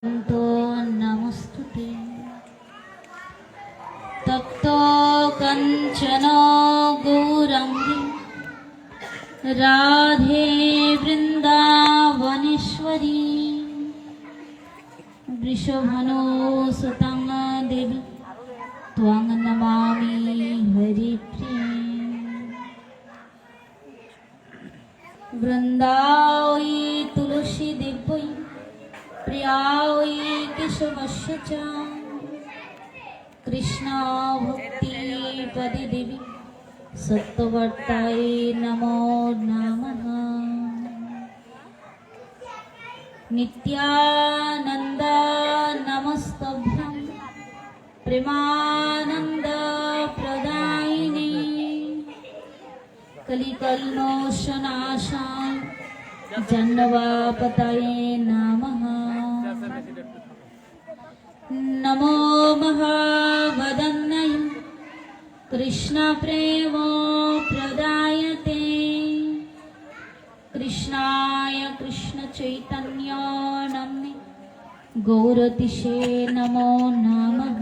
नमस्तुते तप्तो कंचन गौरांगी राधे वृंदावनेश्वरी वृषभानुसुतं देवी त्वां नमामि हरिप्रिये। वृंदावै तुलसी देव्यै प्रियायै केशवस्य च कृष्णा भक्ति पदे देवी सत्त्ववर्तायै नमो नमः। नित्यानन्द नमस्तभ्यं प्रेमानन्द प्रदायिने कलिकल्मषनाशाय जन्मवापतये नमः। नमो महावदन्यै कृष्णप्रेम प्रदायते कृष्णाय कृष्णचैतन्य नाम्ने गौरतिशे नमो नमः।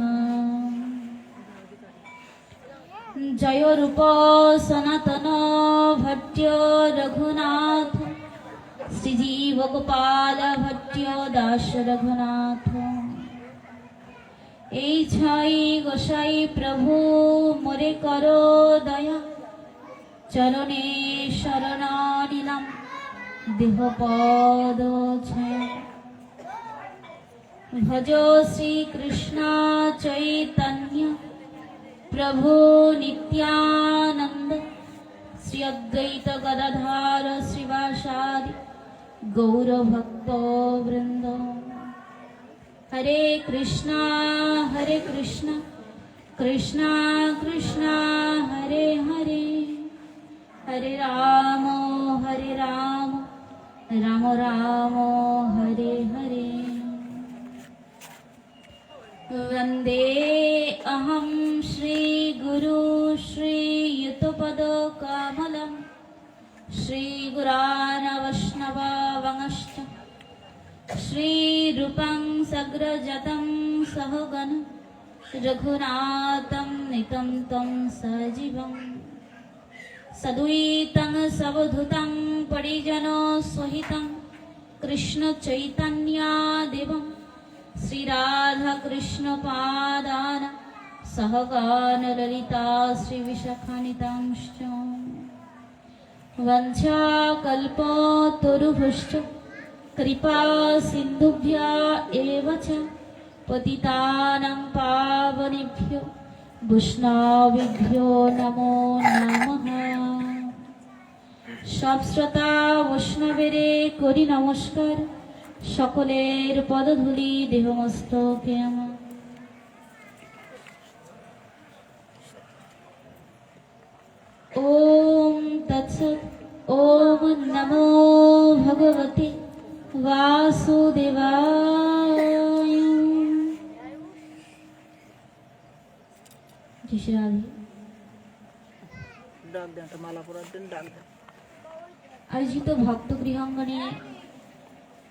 जय रूप सनातन भट्ट रघुनाथ श्रीजीव गोपाल भट्ट दास रघुनाथ। এই ছাই গোসাই প্রভু মোরে করো দয়া চরণে শরণ নিলাম দেহ পদ ছায়া। ভজ শ্রী কৃষ্ণ চৈতন্য প্রভু নিত্যানন্দ শ্রী অদ্বৈত গদাধর শ্রীবাসাদি গৌর ভক্ত বৃন্দ। हरे कृष्णा कृष्णा कृष्णा हरे हरे हरे राम राम राम हरे हरे। वंदे अहं श्री गुरु श्री युतपदकमलं श्री गुरान् वैष्णवा वंश्च श्री रूपं सग्रजतं सहगण रघुनाथं नितं तं सजीवं सद्वैतं सवधूतं परिजनो सहितं कृष्ण चैतन्य देवं श्री राधा कृष्ण पादान सहगण ललिता श्री विशाखान्वितांश्च। वंशा कल्पतरुभ्यश्च कृपा सिन्धुभ्य एव च पतितानां पावनेभ्यो वैष्णवेभ्यो नमो नमः। सब श्रोता वैष्णवेरे करि नमस्कार सकलेर पदधूलि देहमस्तके आमार। ओम तत्सत्। ओम नमो भगवते वासुदेवाय। जय श्री राधे। आयोजित भक्त गृहांगने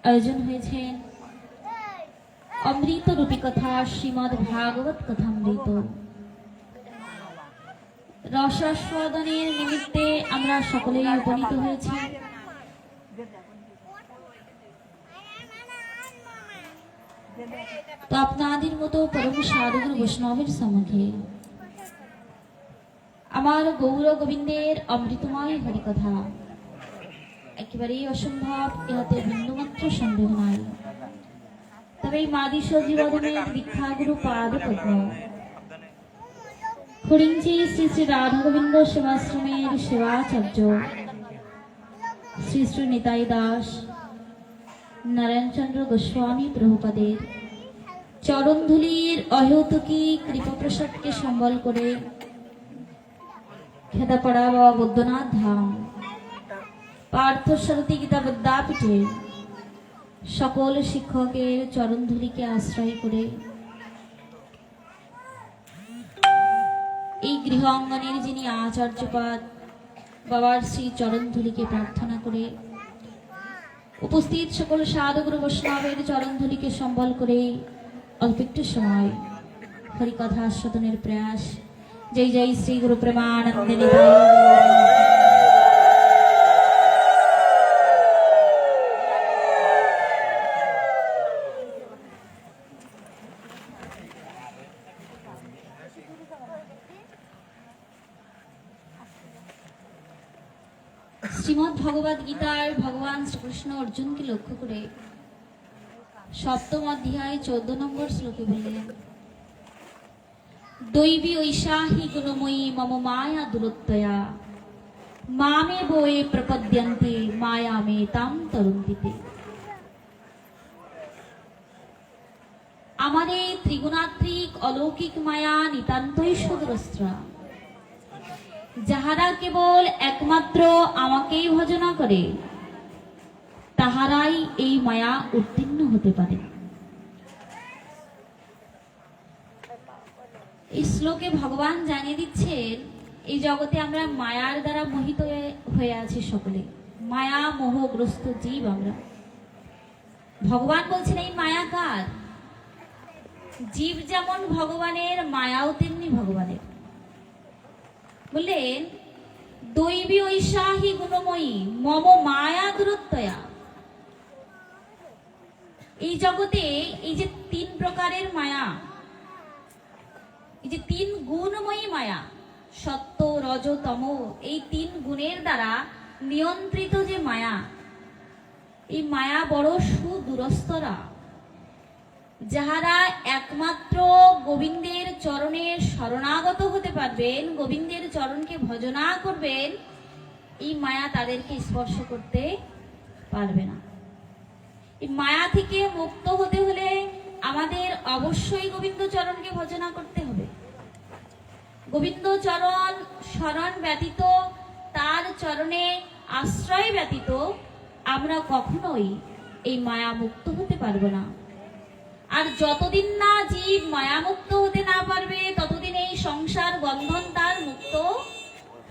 आयोजन হয়েছে অমৃত রূপী কথা শ্রীমদ্ ভাগবত কথামৃত। রসাস্বাদনের নিমিত্তে আমরা সকলেই উপনীত হয়েছি। তো আপনাদের মতো পরম সাধুগুরু বৈষ্ণবের সম্মুখে আমার গৌর গোবিন্দের অমৃতময় হরিকথা একেবারেই অসম্ভব, ইহাতে বিন্দুমাত্র সন্দেহ নাই। তবে এই মাদিস জীবনের দীক্ষাগুরু পাদ পদ্ম খড়িঞ্চি শ্রী শ্রী রাধা গোবিন্দ সেবাশ্রমের সেবাচার্য শ্রী শ্রী নিতাই দাস নারায়ণচন্দ্র গোস্বামী প্রভুপাদের চরণধূলির অহেতুকী কৃপাপ্রসাদকে সম্বল করে খেদাপাড়া বাবা বৈদ্যনাথ ধাম পার্থসারথী গীতা বিদ্যাপীঠে সকল শিক্ষকের চরণধূলিকে আশ্রয় করে এই গৃহ অঙ্গনের যিনি আচার্যপাদ বাবার শ্রী চরণধূলিকে প্রার্থনা করে উপস্থিত সকল সাধুগুরু বৈষ্ণবের চরণধূলিকে সম্বল করে অল্প একটু সময় হরিকথা আস্বাদনের প্রয়াস। জয় জয় শ্রী গুরু প্রেমানন্দে নিতাই। শ্রীমদ্ ভগবদ গীতার ভগবান শ্রীকৃষ্ণ অর্জুনকে লক্ষ্য করে সপ্তম অধ্যায় 14 নম্বর শ্লোকে বললেন, দৈবী ঐশাহি গুণময়ী মম মায়া দুরত্যয়া মামে বয়ে প্রপদ্যন্তে মায়া মে তাম তরুন্তিতে। আমার এই ত্রিগুণাত্রিক অলৌকিক মায়া নিতান্তই সুদূরস্ত্রা। যাহারা কেবল একমাত্র আমাকেই ভজনা করে তাহারাই এই মায়া উত্তীর্ণ হতে পারে। এই শ্লোকে ভগবান জানিয়ে দিচ্ছেন, এই জগতে আমরা মায়ার দ্বারা মোহিত হয়ে আছি সকলে, মায়া মোহগ্রস্ত জীব আমরা। ভগবান বলছেন এই মায়া কার? জীব যেমন ভগবানের, মায়াও তেমনি ভগবানের। বললেন দৈবী ঐশাহি গুণময়ী মম মায়া দুরত্যয়া। এই জগতে এই যে 3 প্রকারের মায়া, এই যে 3 গুণময়ী মায়া, সত্য রজ তম, এই 3 গুণের দ্বারা নিয়ন্ত্রিত যে মায়া, এই মায়া বড় সুদূরস্থরা। যাহারা একমাত্র গোবিন্দের চরণে শরণাগত হতে পারবেন, গোবিন্দের চরণকে ভজনা করবেন, এই মায়া তাদেরকে স্পর্শ করতে পারবে না। এই মায়া থেকে মুক্ত হতে হলে আমাদের অবশ্যই গোবিন্দ চরণকে ভজনা করতে হবে। গোবিন্দ চরণ শরণ ব্যতীত, তার চরণে আশ্রয় ব্যতীত আমরা কখনোই এই মায়া মুক্ত হতে পারবো না। আর যতদিন না জীব মায়ামুক্ত হতে না পারবে, ততদিন এই সংসার বন্ধন তার মুক্ত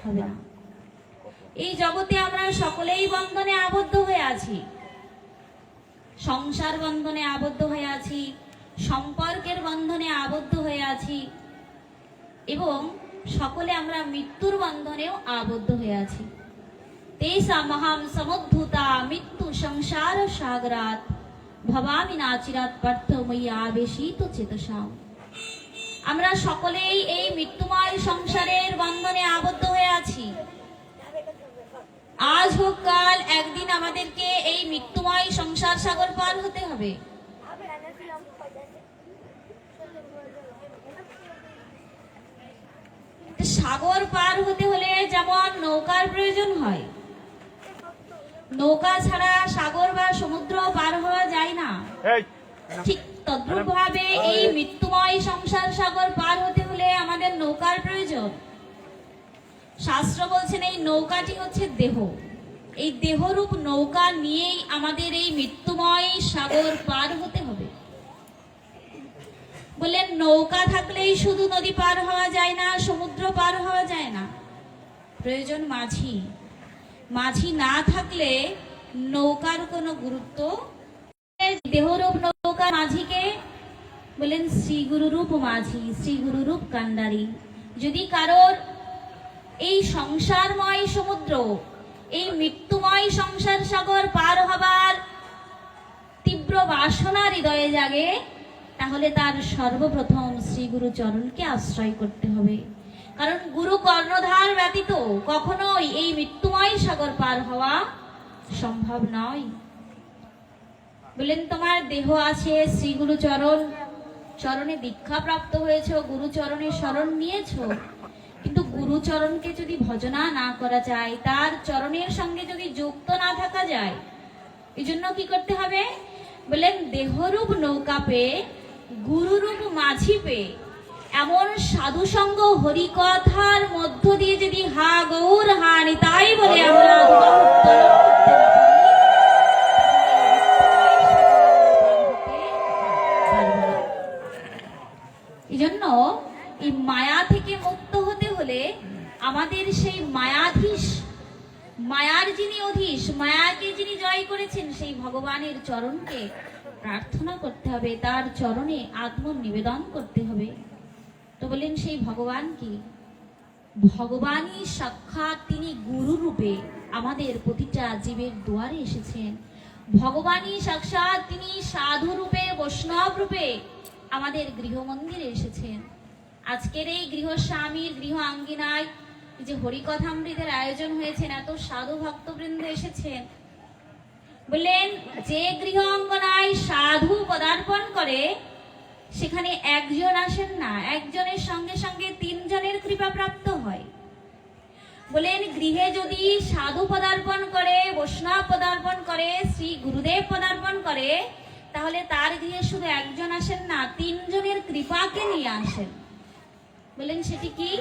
হবে না। এই জগতে আমরা সকলেই বন্ধনে আবদ্ধ হয়ে আছি, সংসার বন্ধনে আবদ্ধ হয়ে আছি, সম্পর্কের বন্ধনে আবদ্ধ হয়ে আছি, এবং সকলে আমরা মৃত্যুর বন্ধনেও আবদ্ধ হয়ে আছি। তেসা মহাম সমুদ্ধুতা মৃত্যু সংসার সাগরাত ভবামি নাচিরাত পার্থময়ী আবেশিত চেতসাম। আমরা সকলেই এই মৃত্যুময় সংসারের বন্ধনে আবদ্ধ হয়ে আছি। আজ হোক কাল একদিন আমাদেরকে এই মৃত্যুময় সংসার সাগর পার হতে হবে। সাগর পার হতে হলে যেমন নৌকার প্রয়োজন হয়, নৌকা ছাড়া সাগর বা সমুদ্র পার হওয়া যায় না, ঠিক তদ্রূপ ভাবে এই মৃত্যুময় সংসার সাগর পার হতে হলে আমাদের নৌকার প্রয়োজন। শাস্ত্র বলছেন এই নৌকাটি হচ্ছে দেহ। এই দেহরূপ নৌকা নিয়েই আমাদের এই মৃত্যুময় সাগর পার হতে হবে। বললেন নৌকা থাকলেই শুধু নদী পার হওয়া যায় না, সমুদ্র পার হওয়া যায় না, প্রয়োজন মাঝি। মাঝি না থাকলে নৌকার কোনো গুরুত্ব। দেহরূপ নৌকা মাঝিকে বলেন শ্রী গুরুরূপ মাঝি, শ্রী গুরুরূপ কান্ডারি। যদি কারোর এই সংসারময় সমুদ্র, এই মৃত্যুময় সংসার সাগর পার হবার তীব্র বাসনা হৃদয়ে জাগে, তাহলে তার সর্বপ্রথম শ্রী গুরু চরণকে আশ্রয় করতে হবে। কারণ গুরু কর্ণধার ব্যতীত কখনোই এই মৃত্যুময় সাগর পার হওয়া সম্ভব নয়। বললেন তোমার দেহ আছে, শ্রী গুরু চরণে দীক্ষা প্রাপ্ত হয়েছে, গুরু চরণে শরণ নিয়েছো, কিন্তু গুরু চরণকে যদি ভজনা না করা যায়, তার চরণের সঙ্গে যদি যুক্ত না থাকা যায়, এই জন্য কি করতে হবে? বললেন দেহরূপ নৌকা পেয়ে, গুরুরূপ মাঝি পেয়ে, এমন সাধু সঙ্গ হরিকথার মধ্য দিয়ে যদি হা গৌর হা নিতাই বলে আমরা এই জন্য এই মায়া থেকে মুক্ত হতে হলে আমাদের সেই মায়াধীশ মায়ার যিনি অধীশ, মায়াকে যিনি জয় করেছেন, সেই ভগবানের চরণকে প্রার্থনা করতে হবে, তার চরণে আত্মনিবেদন করতে হবে। তো বললেন সেই ভগবান কি? ভগবানই সাক্ষাৎ, তিনি গুরু রূপে আমাদের প্রতিটা জীবের দুয়ারে এসেছেন। ভগবানই সাক্ষাৎ, তিনি সাধু রূপে, বৈষ্ণব রূপে আমাদের গৃহমন্দিরে এসেছেন। আজকের এই গৃহস্বামীর গৃহ আঙ্গিনায় যে হরিকথামৃতের আয়োজন হয়েছেন, এত সাধু ভক্তবৃন্দ এসেছেন। বললেন যে গৃহ অঙ্গনায় সাধু পদার্পণ করে সেখানে একজন আসেন না, একজনের সঙ্গে সঙ্গে তিনজনের কৃপা প্রাপ্ত হয়। বলেন গৃহে যদি সাধু পদার্পণ করে, বৈষ্ণব পদার্পণ করে, শ্রী গুরুদেব পদার্পণ করে, তাহলে তার গৃহে শুধু একজন আসেন না, তিনজনের কৃপাকে নিয়ে আসেন। বলেন সেটি কি?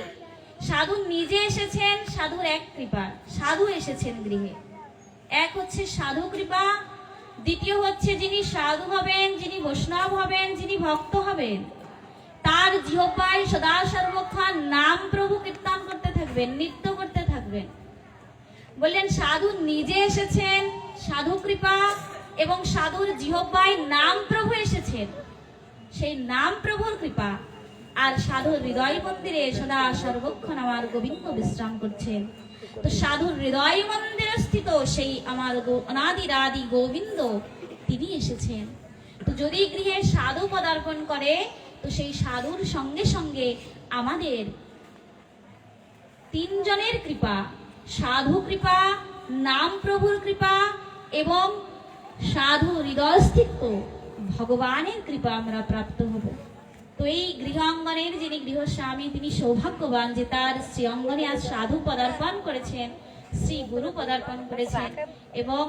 সাধু নিজে এসেছেন, সাধুর এক কৃপা, সাধু এসেছেন গৃহে। এক হচ্ছে সাধু কৃপা, দ্বিতীয় হচ্ছে যিনি সাধু হবেন, যিনি বৈষ্ণব হবেন, যিনি ভক্ত হবেন, তার জিহ্বায় সদা সর্বক্ষণ নাম প্রভু কীর্তন করতে থাকবেন, নৃত্য করতে থাকবেন। বললেন সাধু নিজে এসেছেন, সাধু কৃপা, এবং সাধুর জিহ্বায় নাম প্রভু এসেছেন, সেই নাম প্রভুর কৃপা। আর সাধুর হৃদয় মন্দিরে সদা সর্বক্ষণ আমার গোবিন্দ বিশ্রাম করছেন। তো সাধুর হৃদয় মন্দিরে স্থিত সেই আমার অনাদিরাদি গোবিন্দ, তিনি এসেছেন। তো যদি গৃহে সাধু পদার্পণ করে, তো সেই সাধুর সঙ্গে সঙ্গে আমাদের তিনজনের কৃপা, সাধু কৃপা, নাম প্রভুর কৃপা এবং সাধু হৃদয়স্থিত ভগবানের কৃপা আমরা প্রাপ্ত হব। তো এই গৃহাঙ্গনের যিনি গৃহস্বামী, তিনি সৌভাগ্যবান যে তার শ্রী অঙ্গনে আজ সাধু পদার্পণ করেছেন, শ্রী গুরু পদার্পণ করেছেন, এবং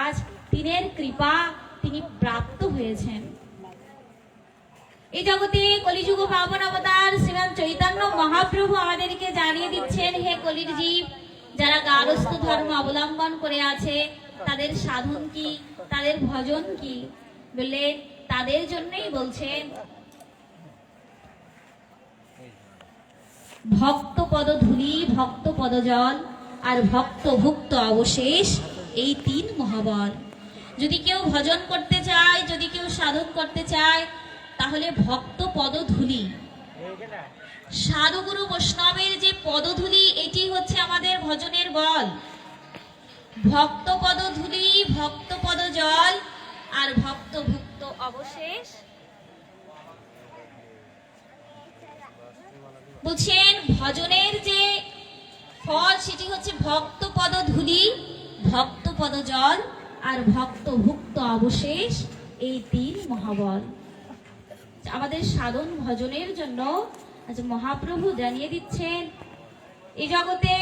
আজ তিনের কৃপা তিনি প্রাপ্ত হয়েছেন। এই জগতে কলিযুগ পাবন অবতার শ্রীমান চৈতন্য মহাপ্রভু আমাদেরকে জানিয়ে দিচ্ছেন, হে কলির জীব, যারা গারস্থ ধর্ম অবলম্বন করে আছে, তাদের সাধন কি, তাদের ভজন কি? বললে তাদের জন্যই বলছেন ভক্ত পদ ধূলি, ভক্ত পদ জল আর ভক্ত ভুক্ত অবশেষ, এই তিন মহাবল। যদি কেউ ভজন করতে চায়, যদি কেউ সাধন করতে চায়, তাহলে ভক্ত পদধূলি, সাধুগুরু বৈষ্ণবের যে পদধূলি, এটি হচ্ছে আমাদের ভজনের বল। ভক্ত পদধূলি, ভক্ত পদ জল আর ভক্ত ভুক্ত অবশেষ। বলছেন ভজনের যে ফল, সেটি হচ্ছে ভক্ত পদধূলি, ভক্ত পদ জল আর ভক্ত ভুক্ত অবশেষ, এই তিন মহাবল। আমাদের সাধন ভজনের জন্য আজ মহাপ্রভু জানিয়ে দিচ্ছেন, এই জগতে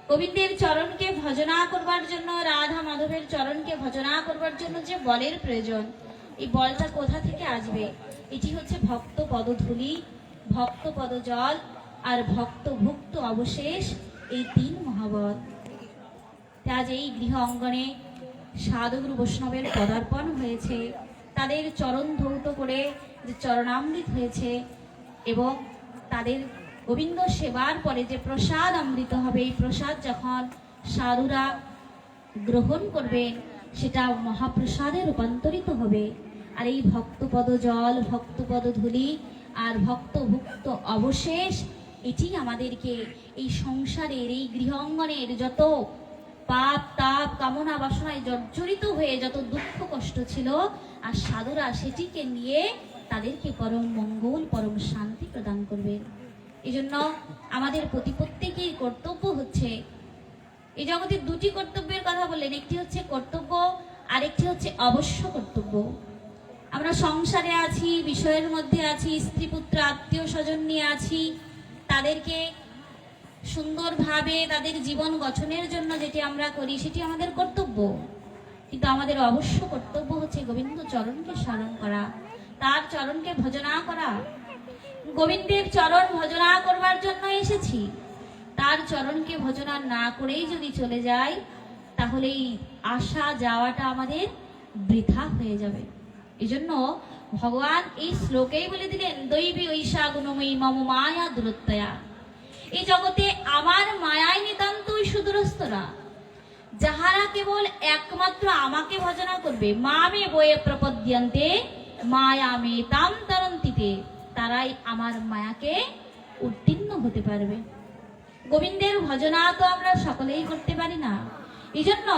গোবিন্দের চরণকে ভজনা করবার জন্য, রাধা মাধবের চরণকে ভজনা করবার জন্য যে বলের প্রয়োজন, এই বলটা কোথা থেকে আসবে? এটি হচ্ছে ভক্ত পদধূলি, ভক্ত পদ জল আর ভক্ত ভুক্ত অবশেষ, এই তিন মহাবল। আজ এই গৃহ অঙ্গনে সাধুগুরু বৈষ্ণবের পদার্পণ হয়েছে, তাদের চরণ ধৌত করে যে চরণামৃত হয়েছে, এবং তাদের গোবিন্দ সেবার পরে যে প্রসাদ অমৃত হবে, এই প্রসাদ যখন সাধুরা গ্রহণ করবেন, সেটা মহাপ্রসাদে রূপান্তরিত হবে। আর এই ভক্তপদ জল, ভক্তপদ ধূলি আর ভক্তভুক্ত অবশেষ, এটি আমাদেরকে এই সংসারের, এই গৃহাঙ্গনের যত পাপ তাপ কামনা বাসনায় জর্জরিত হয়ে যত দুঃখ কষ্ট ছিল, আর সাধুরা সেটিকে নিয়ে তাদেরকে পরম মঙ্গল, পরম শান্তি প্রদান করবেন। এই জন্য আমাদের প্রত্যেকের কর্তব্য হচ্ছে, এই জগতে দুটি কর্তব্যের কথা বললেন, একটি হচ্ছে কর্তব্য, আরেকটি হচ্ছে অবশ্য কর্তব্য। আমরা সংসারে আছি, বিষয়ের মধ্যে আছি, স্ত্রী পুত্র আত্মীয় স্বজন নিয়ে আছি, তাদেরকে সুন্দরভাবে তাদের জীবন গঠনের জন্য যেটি আমরা করি, সেটি আমাদের কর্তব্য। কিন্তু আমাদের অবশ্য কর্তব্য হচ্ছে গোবিন্দ চরণকে স্মরণ করা, তার চরণকে ভজনা করা। গোবিন্দের চরণ ভজনা করবার জন্য এসেছি, তার চরণকে ভজনা না করেই যদি চলে যাই, তাহলে এই আসা যাওয়াটা আমাদের বৃথা হয়ে যাবে। এই জন্য ভগবান এই শ্লোকেই বলে দিলেন, দৈবী ঐশা গুণময়ী মম মায়া দূরত্বয়া। এই জগতে আমার মায়ায় নিতান্তই সুদূরস্থরা, যাহারা কেবল একমাত্র আমাকে ভজনা করবে, মামে বয়ে প্রপদ্যন্তে মায়ামে তাম তরন্তিতে, তারাই আমার মায়াকে উত্তীর্ণ হতে পারবে। গোবিন্দের ভজনা তো আমরা সকলেই করতে পারি না। এই জন্য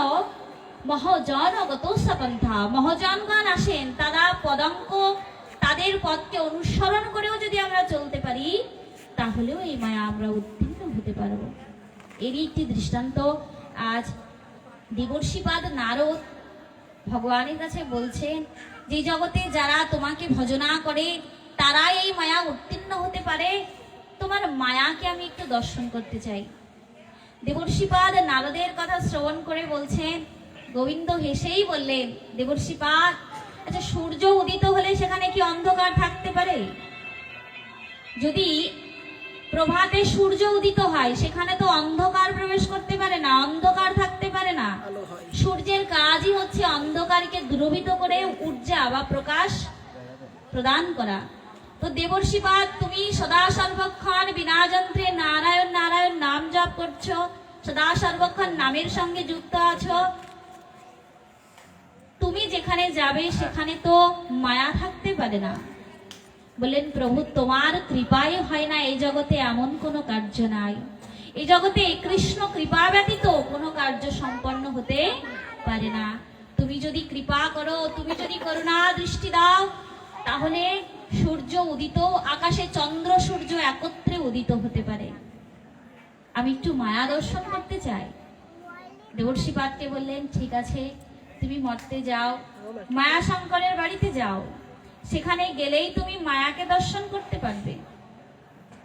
মহাজনগত সপন্থা, মহাজনগণ আসেন, তারা পদাঙ্ক, তাদের পথকে অনুসরণ করেও যদি আমরা চলতে পারি, তাহলেও এই মায়া আমরা উত্তীর্ণ হতে পারবো। এরই একটি দৃষ্টান্ত আজ দেবর্ষিপাদ নারদ ভগবানের কাছে বলছেন, যে জগতে যারা তোমাকে ভজনা করে তারাই এই মায়া উত্তীর্ণ হতে পারে, তোমার মায়াকে আমি একটু দর্শন করতে চাই। দেবর্ষিপাদ নারদের কথা শ্রবণ করে বলছেন, গোবিন্দ হেসেই বললেন, দেবর্ষিপাদ, আচ্ছা সূর্য উদিত হলে সেখানে কি অন্ধকার থাকতে পারে? যদি প্রভাতে সূর্য উদিত হয় সেখানে তো অন্ধকার প্রবেশ করতে পারে না, অন্ধকার থাকতে পারে না। সূর্যের কাজই হচ্ছে অন্ধকারকে দ্রবীত করে ঊর্জা বা প্রকাশ প্রদান করা। তো দেবর্ষিপাদ, তুমি সদা সর্বক্ষণ বিনা যন্ত্রে নারায়ণ নারায়ণ নাম জপ করছো, সদা সর্বক্ষণ নামের সঙ্গে যুক্ত আছো, তুমি যেখানে যাবে সেখানে তো মায়া থাকতে পারে না। বললেন, প্রভু তোমার কৃপায় হয় না এই জগতে এমন কোনো কার্য নাই, এই জগতে কৃষ্ণ কৃপা ব্যতীত কোনো কার্য সম্পন্ন হতে পারে না। তুমি যদি কৃপা করো, তুমি যদি করুণা দৃষ্টি দাও, তাহলে সূর্য উদিত, আকাশে চন্দ্র সূর্য একত্রে উদিত হতে পারে। আমি একটু মায়া দর্শন করতে চাই। দেবর্ষিপাদকে বললেন, ঠিক আছে, তুমি মর্তে যাও, মায়া শঙ্করের বাড়িতে যাও, সেখানে গেলেই তুমি মায়াকে দর্শন করতে পারবে।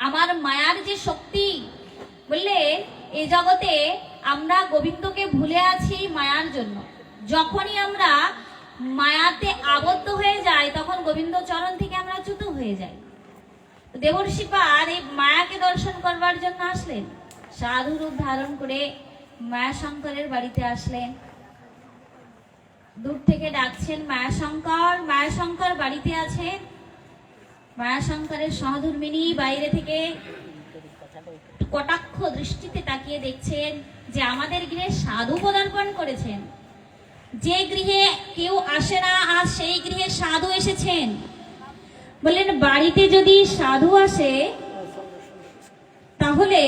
আমার মায়ার যে শক্তি, বললে এই জগতে আমরা গোবিন্দকে ভুলে আছি মায়ার জন্য। যখনই আমরা মায়াতে আবদ্ধ হয়ে যাই তখন গোবিন্দ চরণ থেকে আমরা চ্যুত হয়ে যাই। দেবর্ষিপাদ এই মায়াকে দর্শন করবার জন্য আসলেন, সাধু রূপ ধারণ করে মায়া শঙ্করের বাড়িতে আসলেন। দূর থেকে ডাকছেন, মায়াশঙ্কর, মায়াশঙ্কর বাড়িতে আছেন। মায়াশঙ্করের সহধর্মিনী বাইরে থেকে কটাক্ষ দৃষ্টিতে তাকিয়ে দেখছেন যে আমাদের গৃহে সাধু পদার্পণ করেছেন। যে গৃহে কেউ আসে না, আজ সেই গৃহে সাধু এসেছেন। বললেন, বাড়িতে যদি সাধু আসে তাহলে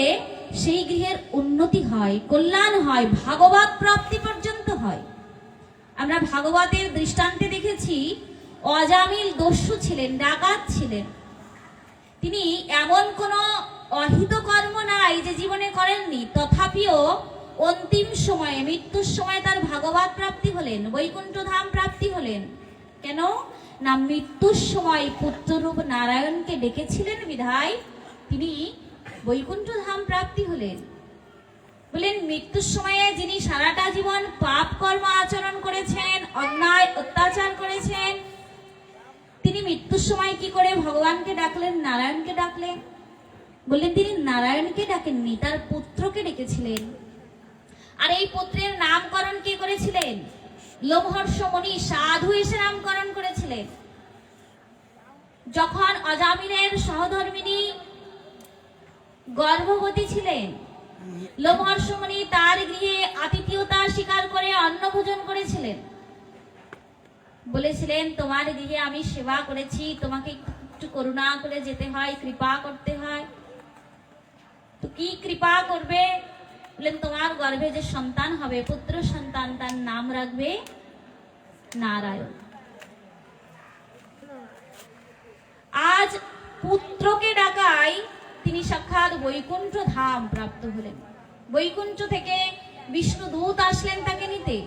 সেই গৃহের উন্নতি হয়, কল্যাণ হয়, ভাগবত প্রাপ্তি পর্যন্ত হয়। আমরা ভাগবতের দৃষ্টান্তে দেখেছি, অজামিল দস্যু ছিলেন, ডাকাত ছিলেন। তিনি এমন কোন অহিত কর্ম নাই যে জীবনে করেননি, তথাপিও অন্তিম সময়ে, মৃত্যুর সময় তার ভাগবত প্রাপ্তি হলেন, বৈকুণ্ঠ ধাম প্রাপ্তি হলেন। কেন না, মৃত্যুর সময় পুত্ররূপ নারায়ণকে ডেকেছিলেন বিধায় তিনি বৈকুণ্ঠ ধাম প্রাপ্তি হলেন। বলেন, মৃত্যুর সময়ে যিনি সারাটা জীবন পাপ কর্ম আচরণ করেছেন, অন্যায় অত্যাচার করেছেন, তিনি মৃত্যুর সময় কি করে ভগবানকে ডাকলেন, নারায়ণকে ডাকলেন? বললেন, তিনি নারায়ণকে ডাকেননি, তার পুত্রকে ডেকেছিলেন। আর এই পুত্রের নামকরণ কে করেছিলেন? লোমহর্ষ মুনি সাধু এসে নামকরণ করেছিলেন। যখন অজামিলের সহধর্মিনী গর্ভবতী ছিলেন, লোমহর্ষ মুনি তার গৃহে আতিথেয়তা স্বীকার করে অন্ন ভোজন করেছিলেন। বলেছিলেন, তোমার গৃহে আমি সেবা করেছি, তোমাকে একটু করুণা করে যেতে হয়, কৃপা করতে হয়। তো কি কৃপা করবে? বললেন, তোমার গর্ভে যে সন্তান হবে, পুত্র সন্তান, তার নাম রাখবে নারায়ণ। আজ পুত্রকে ডাকাই তিনি সাক্ষাৎ বৈকুণ্ঠ ধাম প্রাপ্ত হলেন। বৈকুণ্ঠ থেকে বিষ্ণু দূত আসলেন তাকে নিতে।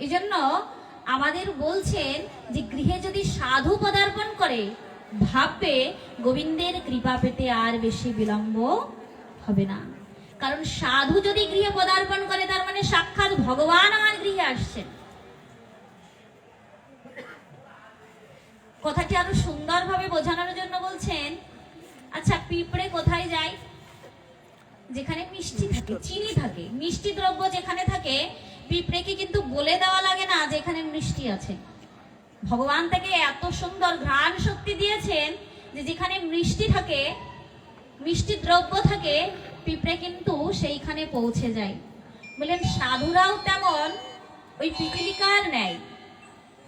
এই জন্য আমাদের বলছেন যে গৃহে যদি সাধু পদার্পণ করে, ভাববে গোবিন্দের কৃপা পেতে আর বেশি বিলম্ব হবে না। কারণ সাধু যদি গৃহে পদার্পণ করে, তার মানে সাক্ষাৎ ভগবান আমার গৃহে আসছেন। কথাটি আরো সুন্দরভাবে বোঝানোর জন্য বলছেন, আচ্ছা পিঁপড়ে কোথায় যায়? যেখানে মিষ্টি থাকে, চিনি থাকে, মিষ্টি দ্রব্য যেখানে থাকে, পিঁপড়েকে কিন্তু বলে দেওয়া লাগে না যে এখানে মিষ্টি আছে। ভগবান তাকে এত সুন্দর ঘ্রাণ শক্তি দিয়েছেন যে যেখানে মিষ্টি থাকে, মিষ্টি দ্রব্য থাকে, পিঁপড়ে কিন্তু সেইখানে পৌঁছে যায়। বললেন সাধুরাও তেমন ওই পিপিলিকার ন্যায়,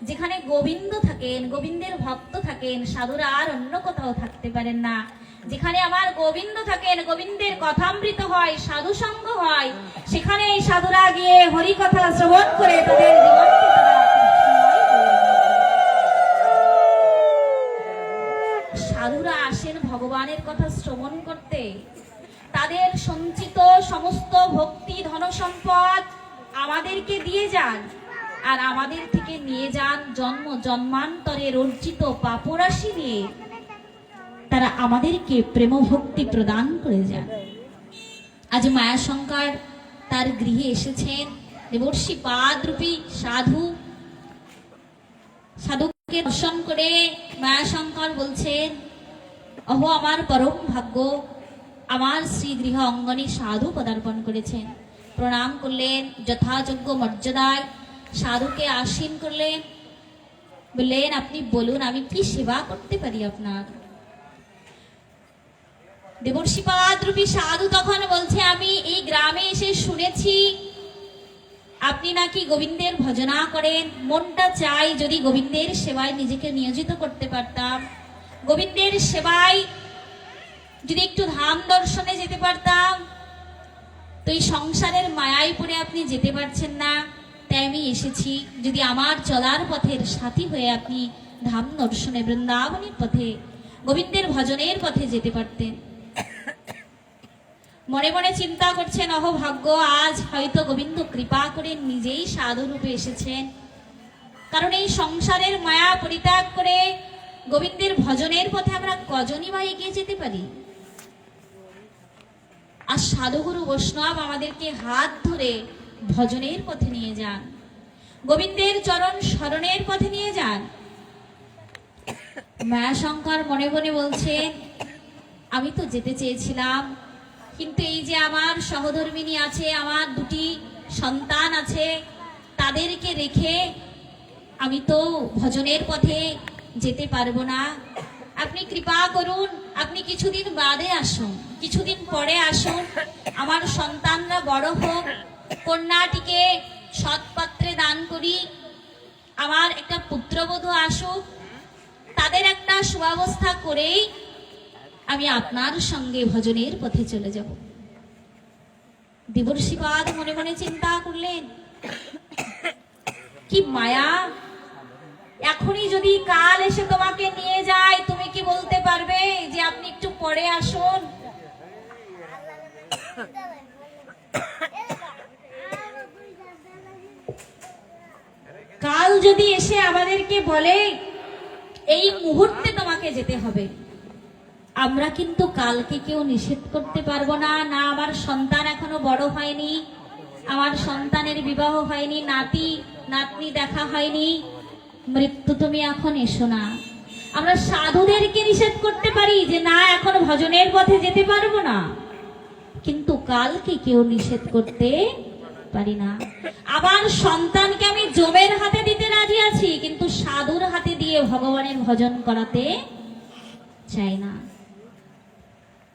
যেখানে গোবিন্দ থাকেন, গোবিন্দের ভক্ত থাকেন, সাধুরা আর অন্য কোথাও থাকতে পারেন না। যেখানে আমার গোবিন্দ থাকেন, গোবিন্দের কথামৃত হয়, সাধু সঙ্গ হয়, সেখানে এই সাধুরা গিয়ে হরি কথা শ্রবণ করে তাদের জীবনকে তারা কৃষ্ণময় করে। সাধুরা আসেন ভগবানের কথা শ্রবণ করতে, তাদের সঞ্চিত সমস্ত ভক্তি ধন সম্পদ আমাদেরকে দিয়ে যান, আর আমাদের থেকে নিয়ে যান জন্ম জন্মান্তরের অর্জিত পাপরাশি নিয়ে তারা আমাদেরকে প্রেম ভক্তি প্রদান করে যান। আজ মায়াশঙ্কর তার গৃহে এসেছেন, দেবর্ষি পাদরূপী সাধু, সাধুকে দর্শন করে মায়াশঙ্কর বলছেন, অহো আমার পরম ভাগ্য, আমার শ্রী গৃহ অঙ্গনে সাধু পদার্পণ করেছেন। প্রণাম করলেন, যথাযোগ্য মর্যাদায় সাধুকে আসীন করলেন। বললেন, আপনি বলুন আমি কি সেবা করতে পারি আপনার? দেবর্ষিপাদরূপী সাধু তখন বলছে, আমি এই গ্রামে এসে শুনেছি আপনি নাকি গোবিন্দের ভজনা করেন। মনটা চাই যদি গোবিন্দের সেবায় নিজেকে নিয়োজিত করতে পারতাম, গোবিন্দের সেবায় যদি একটু ধাম দর্শনে যেতে পারতাম। তো এই সংসারের মায়ায় পড়ে আপনি যেতে পারছেন না, তাই আমি এসেছি, যদি আমার চলার পথের সাথী হয়ে আপনি ধাম দর্শনে, বৃন্দাবনের পথে, গোবিন্দের ভজনের পথে যেতে পারতেন। মনে মনে চিন্তা করছেন, অহ ভাগ্য, আজ হয়তো গোবিন্দ কৃপা করে নিজেই সাধু রূপে এসেছেন। কারণ এই সংসারের মায়া পরিত্যাগ করে গোবিন্দের ভজনের পথে আমরা কজনই বা এগিয়ে যেতে পারি? আর সাধুগুরু বৈষ্ণব আমাদেরকে হাত ধরে ভজনের পথে নিয়ে যান, গোবিন্দের চরণ স্মরণের পথে নিয়ে যান। মায়াশঙ্কর মনে মনে বলছেন, আমি তো যেতে চেয়েছিলাম, কিন্তু এই যে আমার সহধর্মিনী আছে, আমার দুটি সন্তান আছে, তাদেরকে রেখে আমি তো ভজনের পথে যেতে পারবো না। আপনি কৃপা করুন, আপনি কিছুদিন বাদে আসুন, কিছুদিন পরে আসুন, আমার সন্তানরা বড় হোক, কন্যাটিকে সৎপাত্রে দান করি, আমার একটা পুত্রবধূ আসুক, তাদের একটা সুব্যবস্থা করেই আমি আপনার সঙ্গে ভজনের পথে চলে যাব। দেবর্ষিপাদ মনে মনে চিন্তা করলেন, কি মায়া, এখনই যদি কাল এসে তোমাকে নিয়ে যায়, তুমি কি বলতে পারবে যে আপনি একটু পরে আসুন? কাল যদি এসে আমাদেরকে বলে এই মুহূর্তে তোমাকে যেতে হবে, আমরা কিন্তু কালকে কেউ নিষেধ করতে পারবো না। না আমার সন্তান এখনো বড় হয়নি, আমার সন্তানের বিবাহ হয়নি, নাতি নাতনি দেখা হয়নি, মৃত্যু তুমি এখন এসো না। আমরা সাধুদেরকে নিষেধ করতে পারি যে না এখন ভজনের পথে যেতে পারবো না, কিন্তু কালকে কেউ নিষেধ করতে পারি না। আবার সন্তানকে আমি জমের হাতে দিতে রাজি আছি, কিন্তু সাধুর হাতে দিয়ে ভগবানের ভজন করাতে চাই না।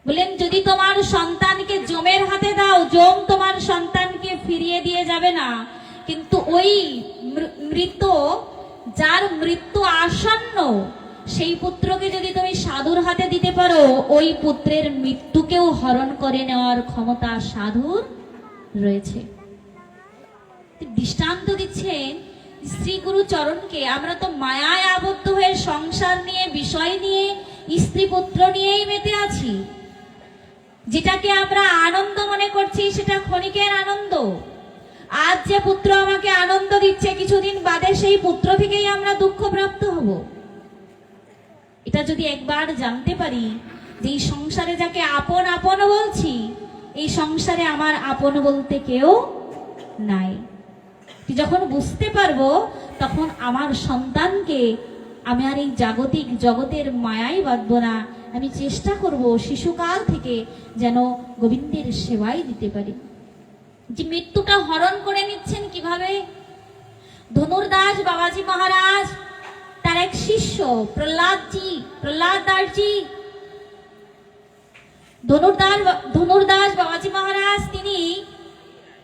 বলেন, যদি তোমার সন্তানকে জমের হাতে দাও, জম তোমার সন্তানকে ফিরিয়ে দিয়ে যাবে না, কিন্তু ওই মৃত, যার মৃত্যু আসন্ন, সেই পুত্রকে যদি তুমি সাধুর হাতে দিতে পারো, ওই পুত্রের মৃত্যুকেও হরণ করে নেওয়ার ক্ষমতা সাধুর রয়েছে। দৃষ্টান্ত দিচ্ছেন শ্রী গুরু চরণকে। আমরা তো মায়ায় আবদ্ধ হয়ে সংসার নিয়ে, বিষয় নিয়ে, স্ত্রী পুত্র নিয়েই মেতে আছি। যেটাকে আমরা আনন্দ মনে করছি সেটা ক্ষণিকের আনন্দ। আজ যে পুত্র আমাকে আনন্দ দিচ্ছে, কিছুদিন বাদে সেই পুত্র থেকেই আমরা দুঃখ প্রাপ্ত হব। এটা যদি একবার জানতে পারি যে এই সংসারে যাকে আপন আপন বলছি, এই সংসারে আমার আপন বলতে কেউ নাই, যখন বুঝতে পারবো তখন আমার সন্তানকে আমি আর এই জাগতিক জগতের মায়াই বাঁধবো না। আমি চেষ্টা করব শিশুকাল থেকে যেন গোবিন্দের সেবাই দিতে পারি। যে মৃত্যুটা হরণ করে নিচ্ছেন কিভাবে? ধনুর্দাস বাবাজি মহারাজ, তার এক শিষ্য প্রহ্লাদ দাসজি, ধনুর্দাস বাবাজি মহারাজ তিনি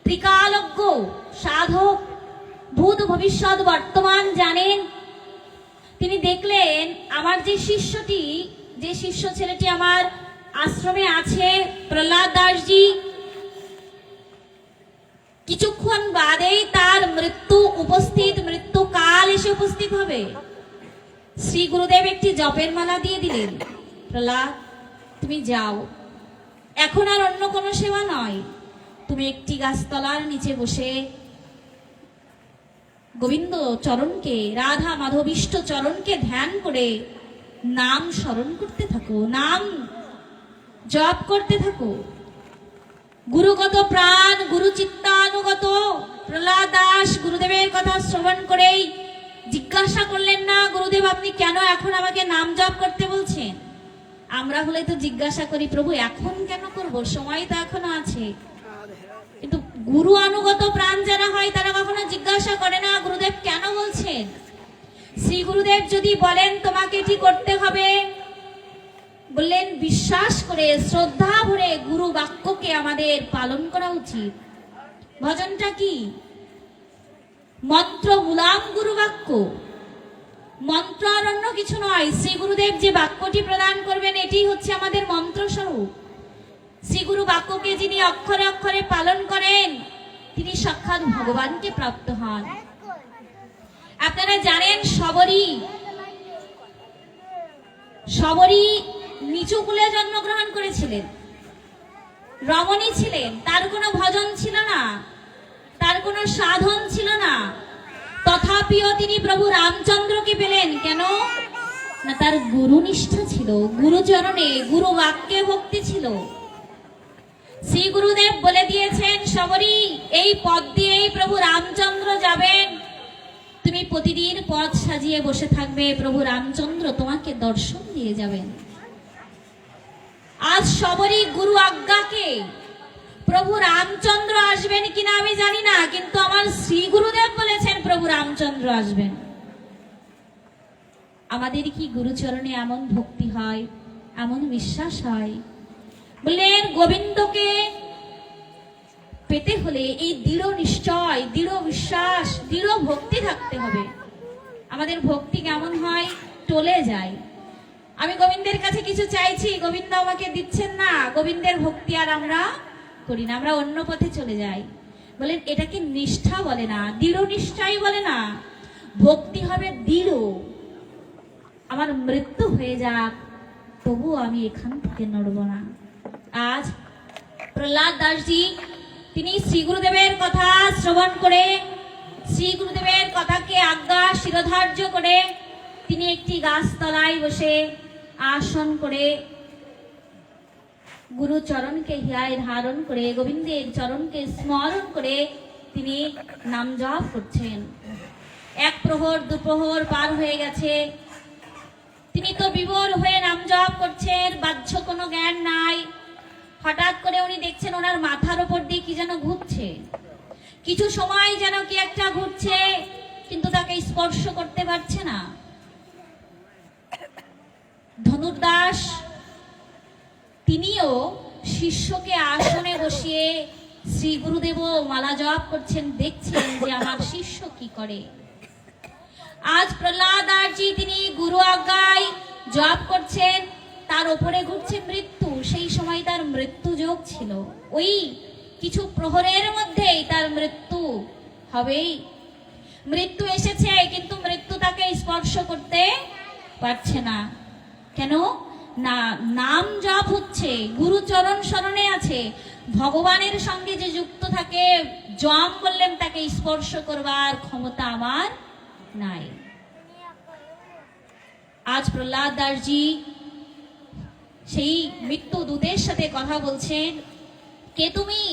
ত্রিকালজ্ঞ সাধক, ভূত ভবিষ্যৎ বর্তমান জানেন। তিনি দেখলেন আমার যে শিষ্য ছেলেটি আমার আশ্রমে আছে প্রহ্লাদ দাসজি, কিছুক্ষণ বাদেই তার মৃত্যু কাল এসে উপস্থিত হবে। শ্রী গুরুদেব একটি জপের মালা দিয়ে দিলেন, প্রহ্লাদ তুমি যাও, এখন আর অন্য কোনো সেবা নয়, তুমি একটি গাছতলার নিচে বসে গোবিন্দ চরণকে, রাধা মাধবিষ্ট চরণকে ধ্যান করে নাম স্মরণ করতে থাকো, নাম জপ করতে থাকো। গুরুগত প্রাণ, গুরু চিত্তানুগত প্রহ্লাদ দাস গুরুদেবের কথা শ্রবণ করেই জিজ্ঞাসা করলেন না, গুরুদেব আপনি কেন এখন আমাকে নাম জপ করতে বলছেন? আমরা হলে তো জিজ্ঞাসা করি, প্রভু এখন কেন করব, সময় তো এখনো আছে। কিন্তু গুরু অনুগত প্রাণ যারা হয় তারা কখনো জিজ্ঞাসা করে না গুরুদেব কেন বলছেন। শ্রী গুরুদেব যদি বলেন তোমাকে এটি করতে হবে, বললেন বিশ্বাস করে শ্রদ্ধা ভরে গুরু বাক্যকে আমাদের পালন করা উচিত। ভজনটা কি? মন্ত্র মূলাম গুরু বাক্য, মন্ত্র আর অন্য কিছু নয়। শ্রী গুরুদেব যে বাক্যটি প্রদান করবেন এটি হচ্ছে আমাদের মন্ত্র স্বরূপ। শ্রী গুরু বাক্যকে যিনি অক্ষরে অক্ষরে পালন করেন তিনি সাক্ষাৎ ভগবানকে প্রাপ্ত হন। আপনারা জানেন শবরী নিচু কুলে জন্মগ্রহণ করেছিলেন, রমণী ছিলেন, তার কোনো ভজন ছিল না, তার কোনো সাধন ছিল না, তথাপিও তিনি প্রভু রামচন্দ্রকে পেলেন। কেন না? তার গুরু নিষ্ঠা ছিল, গুরুচরণে গুরু বাক্যে ভক্তি ছিল। শ্রী গুরুদেব বলে দিয়েছেন, শবরী এই পথ দিয়েই প্রভু রামচন্দ্র যাবেন, তুমি প্রতিদিন পথ সাজিয়ে বসে থাকবে, প্রভু রামচন্দ্র তোমাকে দর্শন দিয়ে যাবেন। আজ শবরী গুরু আজ্ঞাকে প্রভু রামচন্দ্র আসবেন কিনা আমি জানি না, কিন্তু আমার শ্রী গুরুদেব বলেছেন প্রভু রামচন্দ্র আসবেন। আমাদের কি গুরুচরণে এমন ভক্তি হয়, এমন বিশ্বাস হয়? বললেন গোবিন্দকে পেতে হলে এই দৃঢ় নিশ্চয়, দৃঢ় বিশ্বাস, দৃঢ় ভক্তি থাকতে হবে। আমাদের ভক্তি কেমন হয়? টলে যায়। আমি গোবিন্দের কাছে কিছু চাইছি, গোবিন্দ আমাকে দিচ্ছেন না, গোবিন্দের ভক্তি আর আমরা করি না, আমরা অন্য পথে চলে যাই। বলেন এটাকে নিষ্ঠা বলে না, দৃঢ় নিষ্ঠাই বলে না। ভক্তি হবে দৃঢ়। আমার মৃত্যু হয়ে যাক তবু আমি এখান থেকে নড়ব না। আজ প্রহ্লাদ দাসজি তিনি শ্রী গুরুদেবের কথা শ্রবণ করে, শ্রী গুরুদেবের কথাকে আজ্ঞা শিরোধার্য করে তিনি একটি গাছতলায় বসে আসন করে গুরু চরণকে হিয়ায় ধারণ করে গোবিন্দের চরণকে স্মরণ করে তিনি নাম জপ করছেন। এক প্রহর দুপ্রহর পার হয়ে গেছে, তিনি তো বিভোর হয়ে নাম জপ করছেন, বাহ্য কোনো জ্ঞান নাই। হঠাৎ করে উনি দেখছেন ওনার মাথার উপর দিয়ে কি যেন ঘুরছে, কিছু সময় যেন কি একটা ঘুরছে, কিন্তু তাকে স্পর্শ করতে পারছে না। ধনুর্দাস তিনিও শিষ্যকে আসনে বসিয়ে শ্রী গুরুদেব মালা জপ করছেন, দেখছেন যে আমার শিষ্য কি করে। আজ প্রহ্লাদ দাসজি তিনি গুরু আজ্ঞায় জপ করছেন, তার উপরে ঘুরছে মৃত্যু। সেই সময় তার মৃত্যু যোগ ছিল, ওই কিছু প্রহরের মধ্যেই তার মৃত্যু হবেই। মৃত্যু এসেছে, কিন্তু মৃত্যু তাকে স্পর্শ করতে পারছে না। কেন না? নাম জপ হচ্ছে, গুরুচরণ শরণে আছে, ভগবানের সঙ্গে যে যুক্ত থাকে, জম বললেন তাকে স্পর্শ করবার ক্ষমতা আমার নাই। আজ প্রহ্লাদ দাসজি সেই মৃত্যু দূতের সাথে কথা বলছেন, কে তুমি?